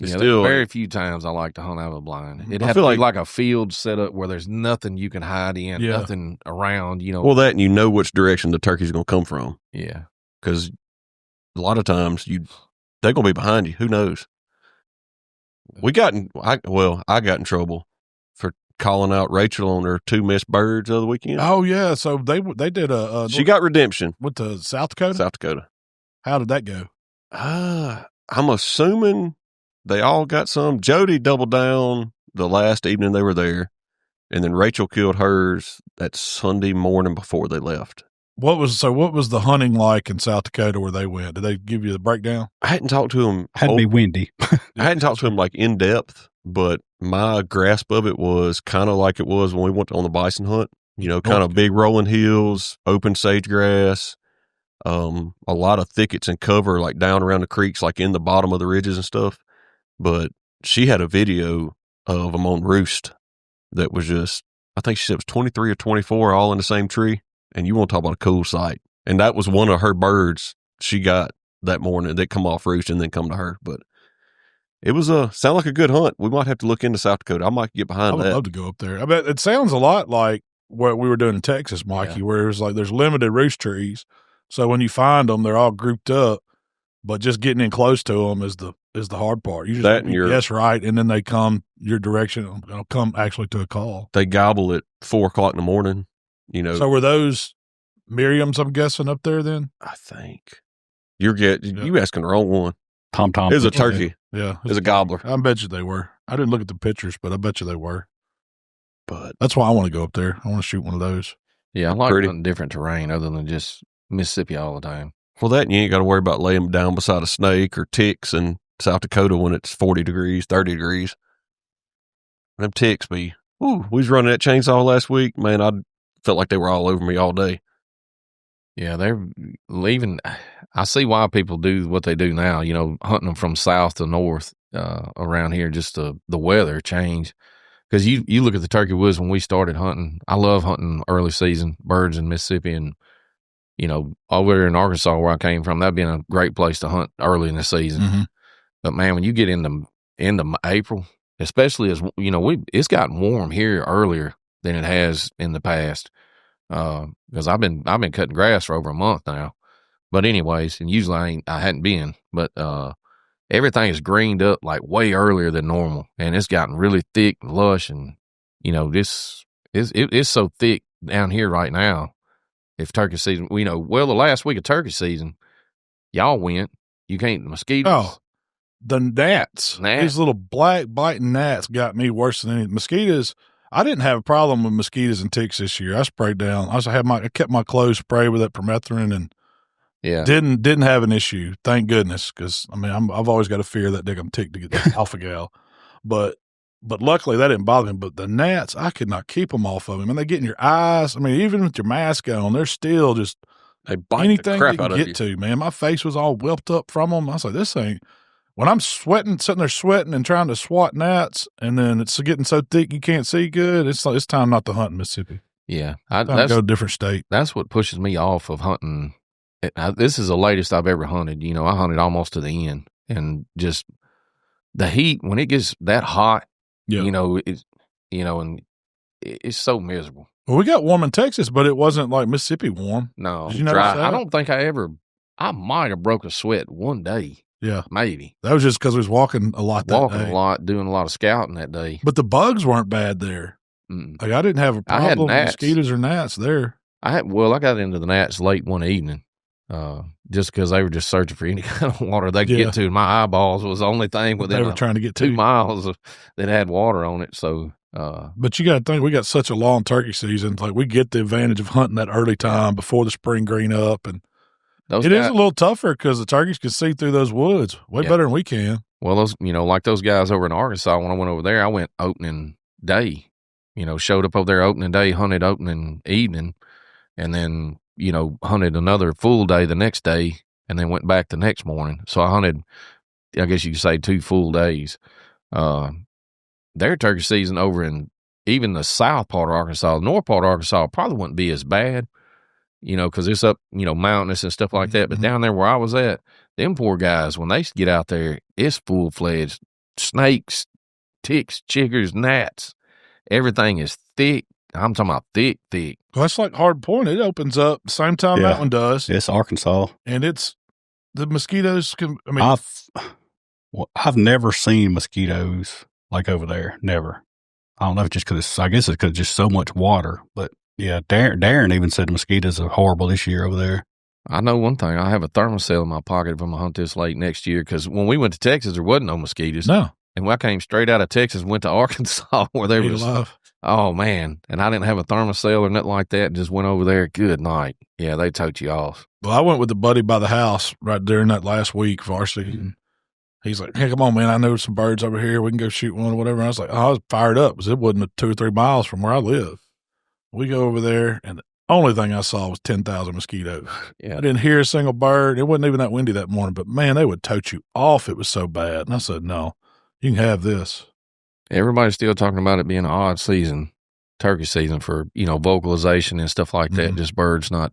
Yeah, still very few times I like to hunt out of a blind. It'd have to be like a field setup where there's nothing you can hide in, nothing around, Well, that, and which direction the turkey's going to come from. Yeah. Because a lot of times they're going to be behind you. Who knows? I got in trouble for calling out Rachel on her 2 missed birds the other weekend. Oh, yeah. So they did she got redemption. With the South Dakota? South Dakota. How did that go? I'm assuming they all got some. Jody doubled down the last evening they were there, and then Rachel killed hers that Sunday morning before they left. What was the hunting like in South Dakota where they went? Did they give you the breakdown? I hadn't talked to him. Had to be windy. I hadn't talked to him like in depth, but my grasp of it was kind of like it was when we went on the bison hunt. Kind of big rolling hills, open sage grass, a lot of thickets and cover like down around the creeks, like in the bottom of the ridges and stuff. but she had a video of them on roost that was just, I think she said it was 23 or 24 all in the same tree. And you want to talk about a cool sight. And that was one of her birds she got that morning. They come off roost and then come to her. But it was sound like a good hunt. We might have to look into South Dakota. I might get behind that. I would love to go up there. I bet it sounds a lot like what we were doing in Texas, Mikey, where it was like there's limited roost trees. So when you find them, they're all grouped up, but just getting in close to them is the hard part. You just guess right, and then they come your direction. They'll come actually to a call. They gobble at 4 o'clock in the morning. You know. So were those Miriam's? I'm guessing up there then. I think you asking the wrong one. Tom. It was a turkey. Yeah, it was a gobbler. I bet you they were. I didn't look at the pictures, but I bet you they were. But that's why I want to go up there. I want to shoot one of those. Yeah, I like hunting different terrain other than just Mississippi all the time. Well, that and you ain't got to worry about laying them down beside a snake or ticks in South Dakota when it's 40 degrees, 30 degrees. Them ticks be, we was running that chainsaw last week. Man, I felt like they were all over me all day. Yeah, they're leaving. I see why people do what they do now, you know, hunting them from south to north around here, just the weather change. Because you look at the turkey woods when we started hunting. I love hunting early season birds in Mississippi, and you know, over there in Arkansas where I came from, that'd been a great place to hunt early in the season. Mm-hmm. But man, when you get into April, especially as you know, it's gotten warm here earlier than it has in the past. Because I've been cutting grass for over a month now. But anyways, and usually I hadn't been, but everything is greened up like way earlier than normal, and it's gotten really thick and lush, and you know it's so thick down here right now. If turkey season, the last week of turkey season, y'all went. You can't mosquitoes. Oh, the gnats. These little black biting gnats got me worse than any mosquitoes. I didn't have a problem with mosquitoes and ticks this year. I sprayed down. I kept my clothes sprayed with that permethrin and didn't have an issue. Thank goodness, because I mean I've always got a fear that I'm tick to get that alpha gal, but luckily that didn't bother me. But the gnats, I could not keep them off of me. I mean, they get in your eyes. I mean, even with your mask on, they're still just they bite anything the crap they can out get of to. Man, my face was all whelped up from them. I was like, this ain't. When I'm sitting there sweating and trying to swat gnats, and then it's getting so thick you can't see good, it's like it's time not to hunt in Mississippi. Yeah, time to go to a different state. That's what pushes me off of hunting. This is the latest I've ever hunted. You know, I hunted almost to the end, and just the heat when it gets that hot. Yeah. And it's so miserable. Well, we got warm in Texas, but it wasn't like Mississippi warm. No, did you know that? I don't think I might have broke a sweat one day. Yeah. Maybe. That was just because we was walking a lot that day. Walking a lot, doing a lot of scouting that day. But the bugs weren't bad there. Mm-mm. Like I didn't have a problem with mosquitoes or gnats there. I got into the gnats late one evening. Just because they were just searching for any kind of water they could get to. My eyeballs was the only thing within they were trying to get 2 miles that had water on it. So, but you got to think we got such a long turkey season. Like we get the advantage of hunting that early time before the spring green up, and it is a little tougher because the turkeys can see through those woods way better than we can. Well, those like those guys over in Arkansas. When I went over there, I went opening day. Showed up over there opening day, hunted opening evening, and then. Hunted another full day the next day and then went back the next morning. So I hunted, I guess you could say 2 full days. Their turkey season over in even the south part of Arkansas, the north part of Arkansas probably wouldn't be as bad, because it's up, mountainous and stuff like that. But down there where I was at, them poor guys, when they get out there, it's full-fledged snakes, ticks, chiggers, gnats. Everything is thick. I'm talking about thick. Well, that's like Hard Point. It opens up the same time that one does. It's Arkansas. And it's the mosquitoes can, I mean. I've never seen mosquitoes like over there. Never. I don't know if just because I guess it's because just so much water. But yeah, Darren even said mosquitoes are horrible this year over there. I know one thing. I have a thermocell in my pocket if I'm going to hunt this late next year because when we went to Texas, there wasn't no mosquitoes. No. And I came straight out of Texas and went to Arkansas where there was. Oh, man. And I didn't have a thermocell or nothing like that. Just went over there. Good night. Yeah, they tote you off. Well, I went with a buddy by the house right during that last week, varsity. Mm-hmm. He's like, hey, come on, man. I know some birds over here. We can go shoot one or whatever. And I was like, I was fired up because it wasn't 2 or 3 miles from where I live. We go over there, and the only thing I saw was 10,000 mosquitoes. Yeah. I didn't hear a single bird. It wasn't even that windy that morning, but, man, they would tote you off. It was so bad. And I said, no. You can have this. Everybody's still talking about it being an odd season, turkey season for, vocalization and stuff like that. Just birds not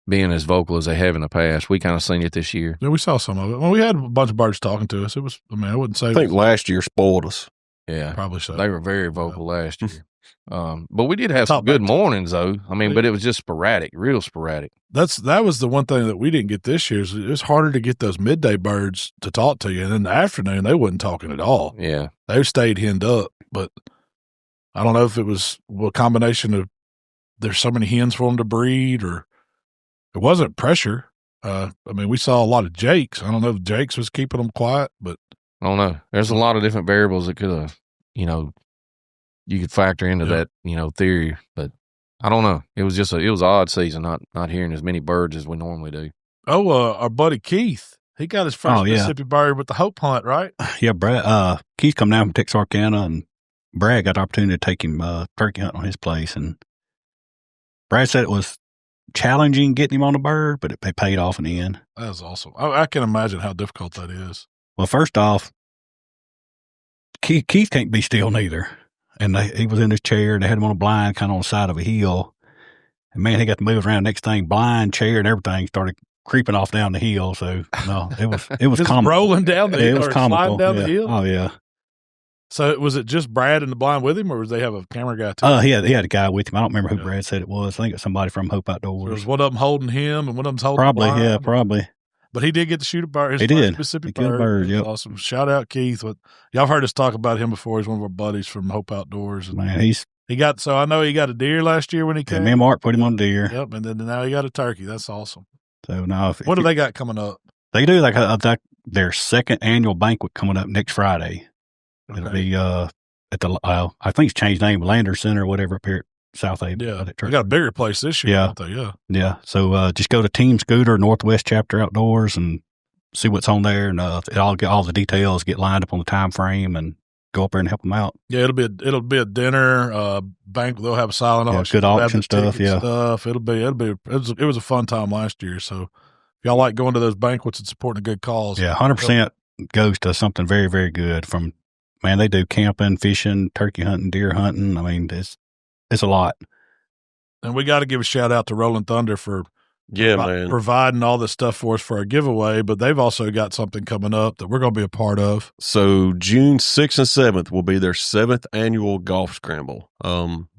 being as vocal as they have in the past. We kind of seen it this year. Yeah, we saw some of it. Well, we had a bunch of birds talking to us. It was, I wouldn't say. I think last year spoiled us. Yeah. Probably so. They were very vocal last year. But we did have some good mornings, though. But it was just sporadic, real sporadic. That was the one thing that we didn't get this year. Is it was harder to get those midday birds to talk to you. And in the afternoon, they wasn't talking at all. Yeah. They stayed henned up. But I don't know if it was a combination of there's so many hens for them to breed, or it wasn't pressure. We saw a lot of jakes. I don't know if jakes was keeping them quiet, but I don't know. There's a lot of different variables that could have, you could factor into that, theory. But I don't know. It was it was an odd season, not hearing as many birds as we normally do. Oh, our buddy Keith, he got his first Mississippi bird with the Hope Hunt, right? Yeah, Brad. Keith come down from Texarkana, and Brad got the opportunity to take him turkey hunting on his place, and Brad said it was challenging getting him on a bird, but it paid off in the end. That was awesome. I can imagine how difficult that is. Well, first off, Keith can't be still neither. And he was in his chair, and they had him on a blind, kind of on the side of a hill. And man, he got to move around. Next thing, blind, chair, and everything started creeping off down the hill. So no, it was just comical. Rolling down the hill, it was or comical. sliding down the hill. Oh yeah. So was it just Brad in the blind with him, or was they have a camera guy too? He had a guy with him. I don't remember who Brad said it was. I think it's somebody from Hope Outdoors. So was one of them holding him, and one of them's holding probably. the blind? Yeah, probably. But he did get to shoot a bird. He did. Mississippi bird. Yep. Awesome. Shout out Keith. Y'all have heard us talk about him before. He's one of our buddies from Hope Outdoors. And man, so I know he got a deer last year when he came. Me and Mark put him on deer. Yep, and then now he got a turkey. That's awesome. So now, what do they got coming up? They do their second annual banquet coming up next Friday. Okay. It'll be at the I think it's changed name, Lander Center or whatever up here at South A. Yeah, they got a bigger place this year. Yeah, don't they? Yeah. So just go to Team Scooter Northwest Chapter Outdoors and see what's on there, and I'll get all the details, get lined up on the time frame, and go up there and help them out. Yeah, it'll be a dinner banquet. They'll have a silent auction, good auction stuff. Yeah, stuff. It was a fun time last year. So if y'all like going to those banquets and supporting a good cause, 100% goes to something very, very good. From man, they do camping, fishing, turkey hunting, deer hunting. It's a lot. And we got to give a shout out to Rolling Thunder for providing all this stuff for us for our giveaway, but they've also got something coming up that we're going to be a part of. So June 6th and 7th will be their 7th annual golf scramble.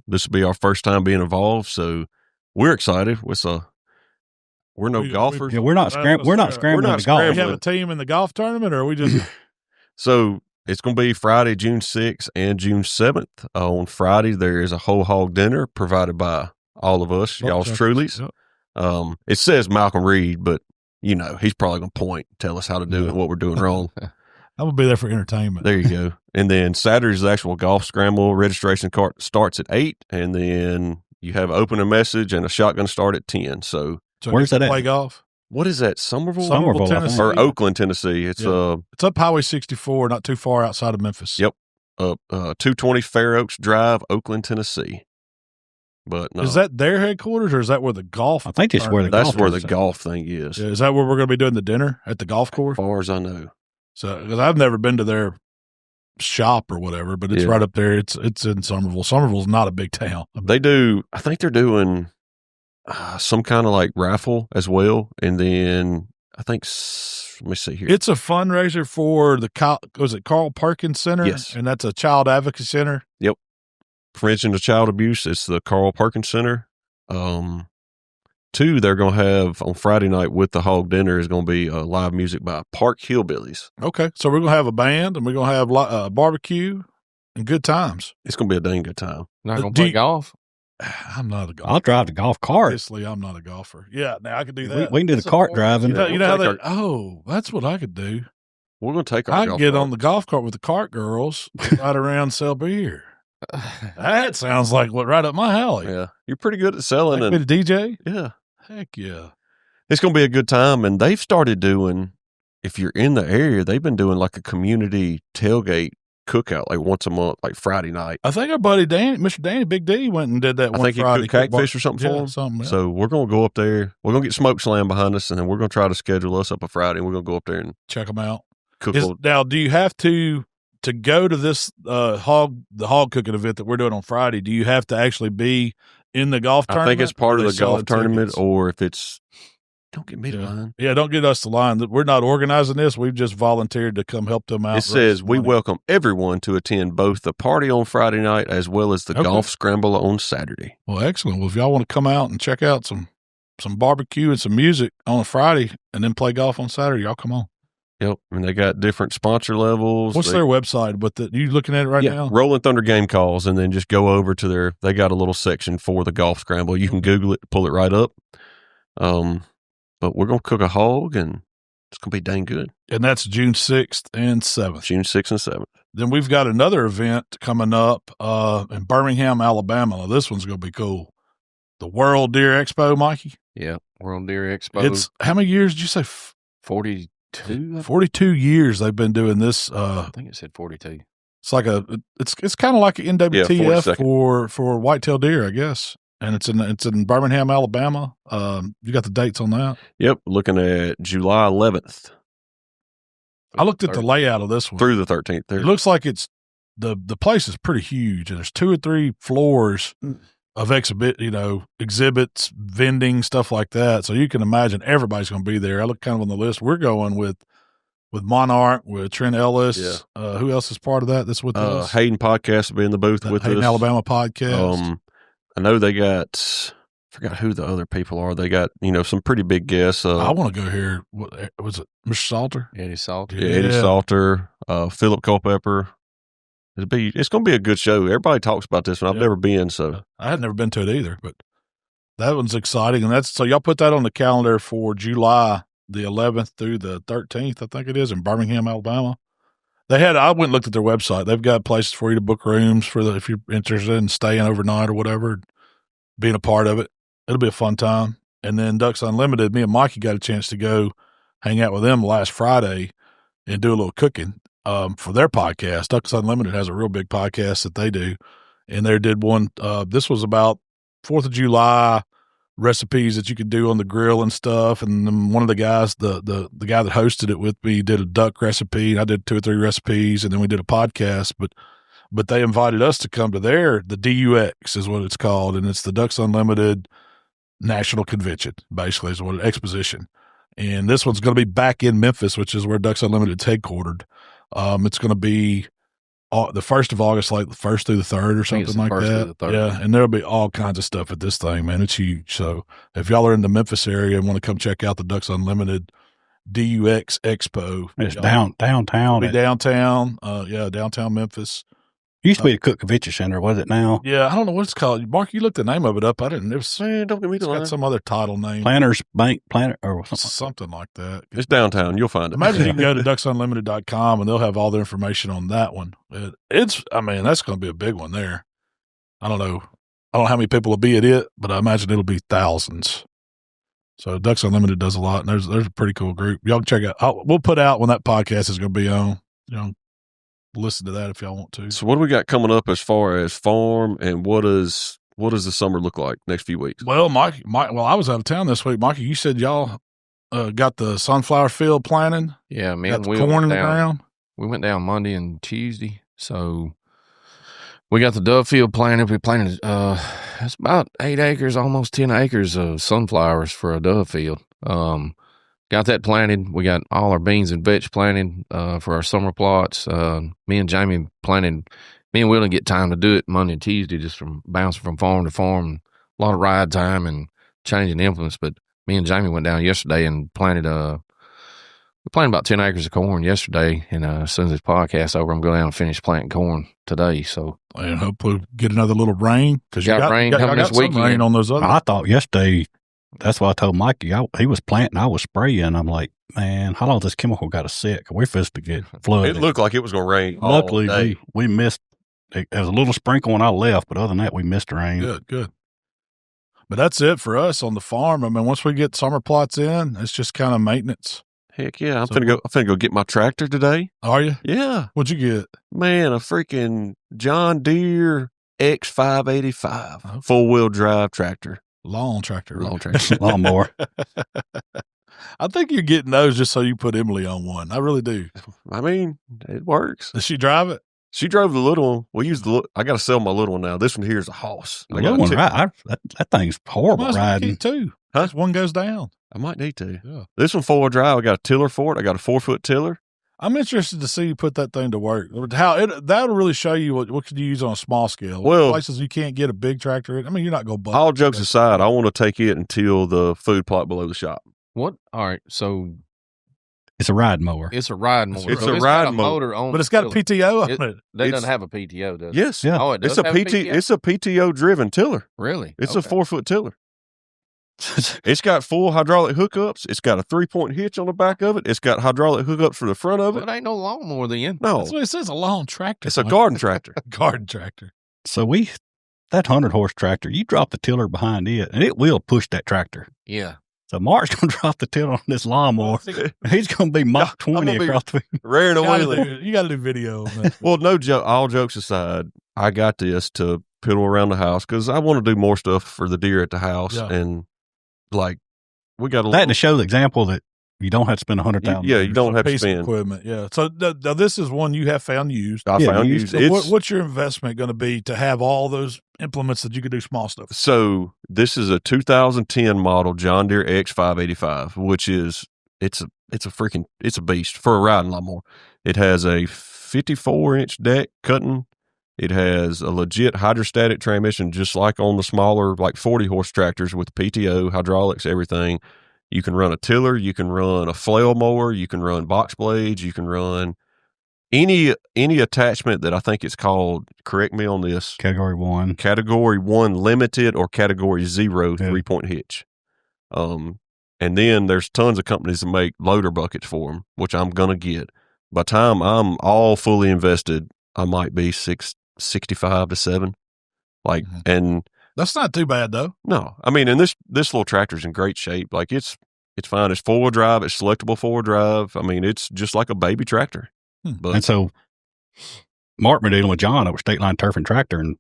This will be our first time being involved, so we're excited. We're no golfers. We're not scrambling to golf. We have a team in the golf tournament, or are we just So it's going to be Friday, June 6th and June 7th. On Friday, there is a whole hog dinner provided by all of us, y'all's trulies. Yep. It says Malcolm Reed, but he's probably going to point, tell us how to do it, what we're doing wrong. I'm going to be there for entertainment. There you go. And then Saturday's the actual golf scramble. Registration starts at 8, and then you have open a message and a shotgun start at 10. So where's that at? Play golf. What is that? Somerville, Tennessee. Or Oakland, Tennessee. It's up Highway 64, not too far outside of Memphis. Yep. 220 Fair Oaks Drive, Oakland, Tennessee. But no. Is that their headquarters, or is that where the golf? I think that's where the golf thing is. Yeah, is that where we're going to be doing the dinner at the golf course? As far as I know. So, because I've never been to their shop or whatever, but it's right up there. It's in Somerville. Somerville's not a big town. I think they're doing some kind of like raffle as well, and then I think let me see here. It's a fundraiser for the Carl Perkins Center. Yes, and that's a child advocacy center. Yep. Prevention of child abuse. It's the Carl Perkins Center. 2, they're going to have on Friday night with the hog dinner is going to be live music by Park Hillbillies. Okay. So we're going to have a band, and we're going to have barbecue and good times. It's going to be a dang good time. Not going to play golf? I'm not a golfer. I'll drive the golf cart. Obviously, I'm not a golfer. Yeah, now I could do that. We can do the cart driving. That's what I could do. We're going to take our I could get on the golf cart with the cart girls, ride around and sell beer. That sounds like right up my alley. Yeah, you're pretty good at selling. And be a DJ? Yeah. Heck yeah. It's going to be a good time. And they've started doing, if you're in the area, they've been doing like a community tailgate cookout like once a month, like Friday night. I think our buddy Danny, Mr. Danny, Big D, went and did that one Friday. I think he cooked catfish or something for him. So we're going to go up there. We're going to get Smoke Slam behind us, and then we're going to try to schedule us up a Friday, and we're going to go up there and check them out. Cook. Now, do you have to to go to this the hog cooking event that we're doing on Friday, do you have to actually be in the golf tournament? I think it's part of the golf tournament, tickets? or if it's don't get me the line. Yeah, don't get us the line. We're not organizing this. We've just volunteered to come help them out. It says we welcome everyone to attend both the party on Friday night as well as the golf scramble on Saturday. Well, excellent. Well, if y'all want to come out and check out some barbecue and some music on a Friday and then play golf on Saturday, y'all come on. Yep, and they got different sponsor levels. What's their website? But you looking at it right now? Rolling Thunder Game Calls, and then just go over to they got a little section for the golf scramble. You can Google it, pull it right up. But we're going to cook a hog, and it's going to be dang good. And that's June 6th and 7th. June 6th and 7th. Then we've got another event coming up in Birmingham, Alabama. Now, this one's going to be cool. The World Deer Expo, Mikey? Yeah, World Deer Expo. It's how many years did you say? 42. 42 years they've been doing this. I think it said 42. It's like it's kind of like an NWTF for whitetail deer, I guess. And it's in Birmingham, Alabama. You got the dates on that? Yep, looking at July 11th. I looked at the layout of this one through the 13th. It looks like it's the place is pretty huge, and there's 2 or 3 floors of exhibits, vending, stuff like that. So you can imagine everybody's going to be there. I look kind of on the list. We're going with Monarch, with Trent Ellis. Yeah. Who else is part of that? That's with us. Hayden Podcast will be in the booth with Hayden us. Alabama Podcast. I know they got. Forgot who the other people are. They got some pretty big guests. I want to go here. What was it? Mr. Salter, Eddie Salter, Eddie Salter, Philip Culpepper. It's going to be a good show. Everybody talks about this one. I've never been, so I had never been to it either. But that one's exciting, and so y'all put that on the calendar for July the 11th through the 13th. I think it is in Birmingham, Alabama. I went and looked at their website. They've got places for you to book rooms if you're interested in staying overnight or whatever, being a part of it. It'll be a fun time. And then Ducks Unlimited, me and Mikey got a chance to go hang out with them last Friday and do a little cooking for their podcast. Ducks Unlimited has a real big podcast that they do. And they did one. This was about 4th of July recipes that you could do on the grill and stuff. And then one of the guys, the guy that hosted it with me, did a duck recipe. And I did 2 or 3 recipes, and then we did a podcast. But they invited us to come to the DUX is what it's called. And it's the Ducks Unlimited National Convention, basically, is what exposition. And this one's going to be back in Memphis, which is where Ducks Unlimited is headquartered. It's going to be the 1st of August, like the 1st through the 3rd or something like that. Yeah, and there'll be all kinds of stuff at this thing, man. It's huge. So if y'all are in the Memphis area and want to come check out the Ducks Unlimited DUX Expo, it's downtown. Be downtown. Downtown Memphis. It used to be the Cook Convention Center, was it now? Yeah, I don't know what it's called. Mark, you looked the name of it up. I didn't. It was, don't get me it's got some other title name. Planners Bank, or something like that. It's downtown. You'll find it. Imagine you can go to ducksunlimited.com and they'll have all the information on that one. That's going to be a big one there. I don't know how many people will be at it, but I imagine it'll be thousands. So Ducks Unlimited does a lot, and there's a pretty cool group. Y'all can check out. We'll put out when that podcast is going to be on. Listen to that if y'all want to. So what do we got coming up as far as farm, and what does the summer look like next few weeks? Well, Mike, I was out of town this week. Mikey, you said y'all got the sunflower field planting. Yeah, man. Got the corn in the ground. We went down Monday and Tuesday, so we got the dove field planted. We planted it's about 8 acres, almost 10 acres of sunflowers for a dove field. Got that planted. We got all our beans and vetch planted for our summer plots. Me and Jamie planted. Me and Will didn't get time to do it Monday and Tuesday, just from bouncing from farm to farm. A lot of ride time and changing implements. But me and Jamie went down yesterday and planted. We planted about 10 acres of corn yesterday. And as soon as this podcast over, I'm going down and finish planting corn today. So and hopefully get another little rain because you got rain coming this weekend. Rain on those other. I thought yesterday. That's why I told Mikey. He was planting, I was spraying. I'm like, man, how long this chemical got us sick? We're supposed to get flooded. It looked like it was going to rain. Luckily, we missed. It was a little sprinkle when I left, but other than that, we missed rain. Good. But that's it for us on the farm. I mean, once we get summer plots in, it's just kind of maintenance. Heck yeah! I'm finna go get my tractor today. Are you? Yeah. What'd you get? Man, a freaking John Deere X585 full-wheel drive tractor. Lawn tractor. Lawnmower. I think you're getting those just so you put Emily on one. I really do. I mean, it works. Does she drive it? She drove the little one. We use I got to sell my little one now. This one here is a hoss. The little one, that thing's horrible riding. Too. Huh? One goes down. I might need to. Yeah. This one 4-wheel drive. I got a tiller for it. I got a 4-foot tiller. I'm interested to see you put that thing to work. That'll really show you what could you use on a small scale. Well, places you can't get a big tractor. I mean, you're not going to. All jokes aside, I want to take it and till the food plot below the shop. What? All right. So it's a ride mower. It's a ride mower. It's a ride motor on, but it's got a PTO on it. That doesn't have a PTO, does it? Yes. Yeah. Oh, it does. It's a PTO driven tiller. Really? It's a 4-foot tiller. It's got full hydraulic hookups. It's got a 3-point hitch on the back of it. It's got hydraulic hookups for the front of it. Well, it ain't no lawnmower then. No. That's what it says, a lawn tractor. It's a garden tractor. Garden tractor. So that 100-horse tractor, you drop the tiller behind it, and it will push that tractor. Yeah. So Mark's going to drop the tiller on this lawnmower. He's going to be Mach 20 across the rearing a wheelie. You got to do video of that. Well, no joke. All jokes aside, I got this to piddle around the house because I want to do more stuff for the deer at the house. Yeah. And like, we got that to show the example that you don't have to spend $100,000. Yeah, you don't have to piece spend of equipment. Yeah. So now this is one you have found used. I found used. So what's your investment going to be to have all those implements that you could do small stuff? So this is a 2010 model John Deere X585, which is it's a beast for a riding lawnmower. It has a 54-inch deck cutting. It has a legit hydrostatic transmission, just like on the smaller, like 40-horse tractors with PTO, hydraulics, everything. You can run a tiller. You can run a flail mower. You can run box blades. You can run any attachment that I think it's called. Correct me on this. Category 1. Category 1 limited or Category 0 3-point hitch. And then there's tons of companies that make loader buckets for them, which I'm going to get. By the time I'm all fully invested, I might be 65 to 7. Like, and that's not too bad though. No, I mean, and this little tractor's in great shape. Like it's fine. It's 4-wheel drive. It's selectable 4-wheel drive. I mean, it's just like a baby tractor. But, and so Mark been dealing with John over State Line Turf and Tractor, and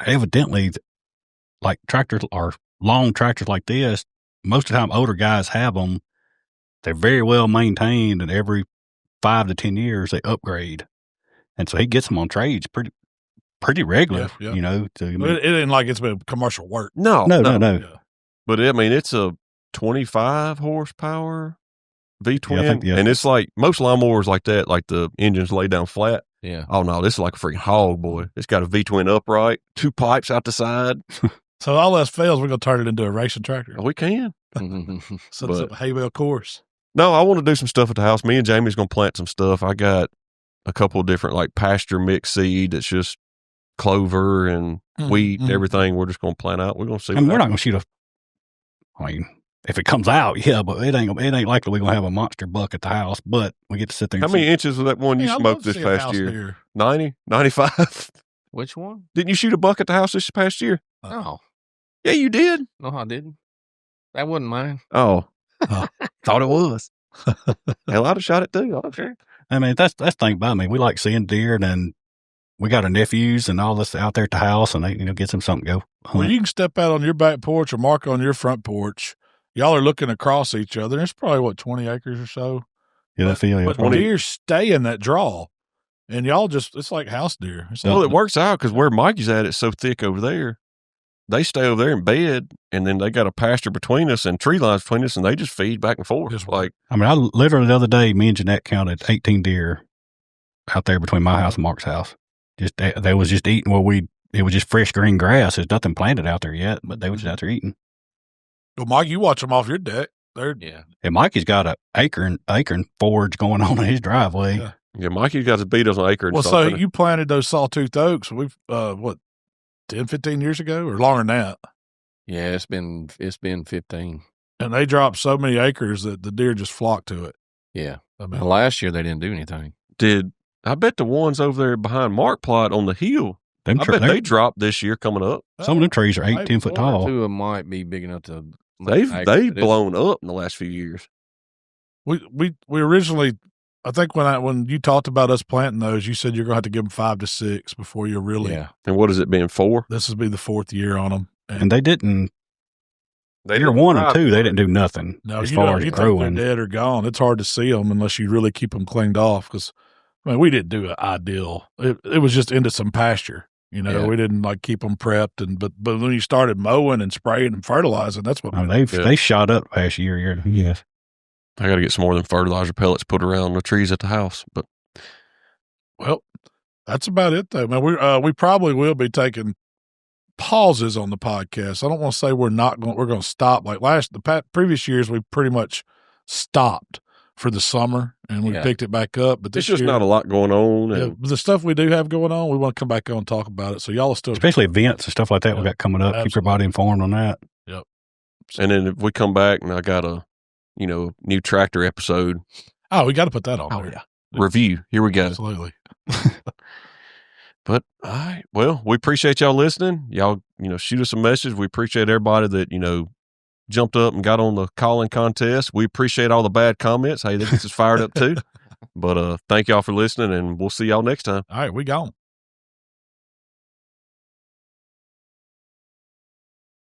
evidently, like tractors or long tractors like this, most of the time older guys have them. They're very well maintained, and every 5 to 10 years they upgrade. And so he gets them on trades pretty regular, you know. So, it ain't like it's been commercial work. No. Yeah. But I mean, it's a 25 horsepower V-twin, yeah. And it's like most lawnmowers like that, like the engines lay down flat. Yeah. Oh no, this is like a freaking hog, boy. It's got a V-twin upright, 2 pipes out the side. So all else fails, we're gonna turn it into a racing tractor. We can. So it's a hay bale course. No, I want to do some stuff at the house. Me and Jamie's gonna plant some stuff. I got a couple of different like pasture mix seed that's just clover and wheat, everything. We're just gonna plant out. We're gonna see. I mean, we're not gonna shoot if it comes out, yeah, but it ain't likely we're gonna have a monster buck at the house. But we get to sit there. How many inches was that one you smoked this past year? 90, 95. Which one? Didn't you shoot a buck at the house this past year? No. Yeah, you did. No, I didn't. That wasn't mine. Oh, thought it was. Hell, I'd have shot it too. I don't care. I mean, that's the thing about me. We like seeing deer, and then we got our nephews and all this out there at the house, and they get them something to go hunt. Well, you can step out on your back porch or Mark on your front porch. Y'all are looking across each other. It's probably 20 acres or so. Yeah, that feel. But deer stay in that draw, and y'all it's like house deer. Well, it works out because where Mikey's at, it's so thick over there. They stay over there in bed, and then they got a pasture between us and tree lines between us, and they just feed back and forth. I mean, I literally the other day, me and Jeanette counted 18 deer out there between my house and Mark's house. Just they was just eating it was just fresh green grass. There's nothing planted out there yet, but they was just out there eating. Well, Mike, you watch them off your deck. And Mikey's got an acre and forage going on in his driveway. Yeah, Mikey's got his beat on an acre. Well, so you planted those sawtooth oaks. We've 10, 15 years ago or longer than that. Yeah, it's been 15. And they dropped so many acres that the deer just flocked to it. Yeah. I mean, last year they didn't do anything. I bet the ones over there behind Mark Plot on the hill, I bet they dropped this year coming up. Some of them trees are 8, 10 foot tall. 2 of them might be big enough to. They've blown up in the last few years. We originally, I think when you talked about us planting those, you said you're going to have to give them 5 to 6 before you're really. Yeah. And what has it been, 4? This will be the 4th year on them. And they didn't. Year 1 and 2, they didn't do nothing No, as far as growing. They're dead or gone. It's hard to see them unless you really keep them cleaned off. Because I mean, we didn't do it ideal. It was just into some pasture. You know, Yeah. we didn't like keep them prepped. But when you started mowing and spraying and fertilizing, that's what they shot up past year. Yes. I got to get some more than fertilizer pellets put around the trees at the house. But well, that's about it though. Man, we probably will be taking pauses on the podcast. I don't want to say we're going to stop like previous years. We pretty much stopped for the summer and we picked it back up. But there's just not a lot going on. And the stuff we do have going on, we want to come back on and talk about it. So y'all are still, especially events and stuff like that we got coming up. Absolutely. Keep everybody informed on that. Yep. And then if we come back and I got a new tractor episode. Oh, we got to put that on there. Yeah. Review. Here we go. Absolutely. But all right, well, we appreciate y'all listening. Y'all, shoot us a message. We appreciate everybody that jumped up and got on the calling contest. We appreciate all the bad comments. Hey, that gets us fired up too. But thank y'all for listening, and we'll see y'all next time. All right, we gone.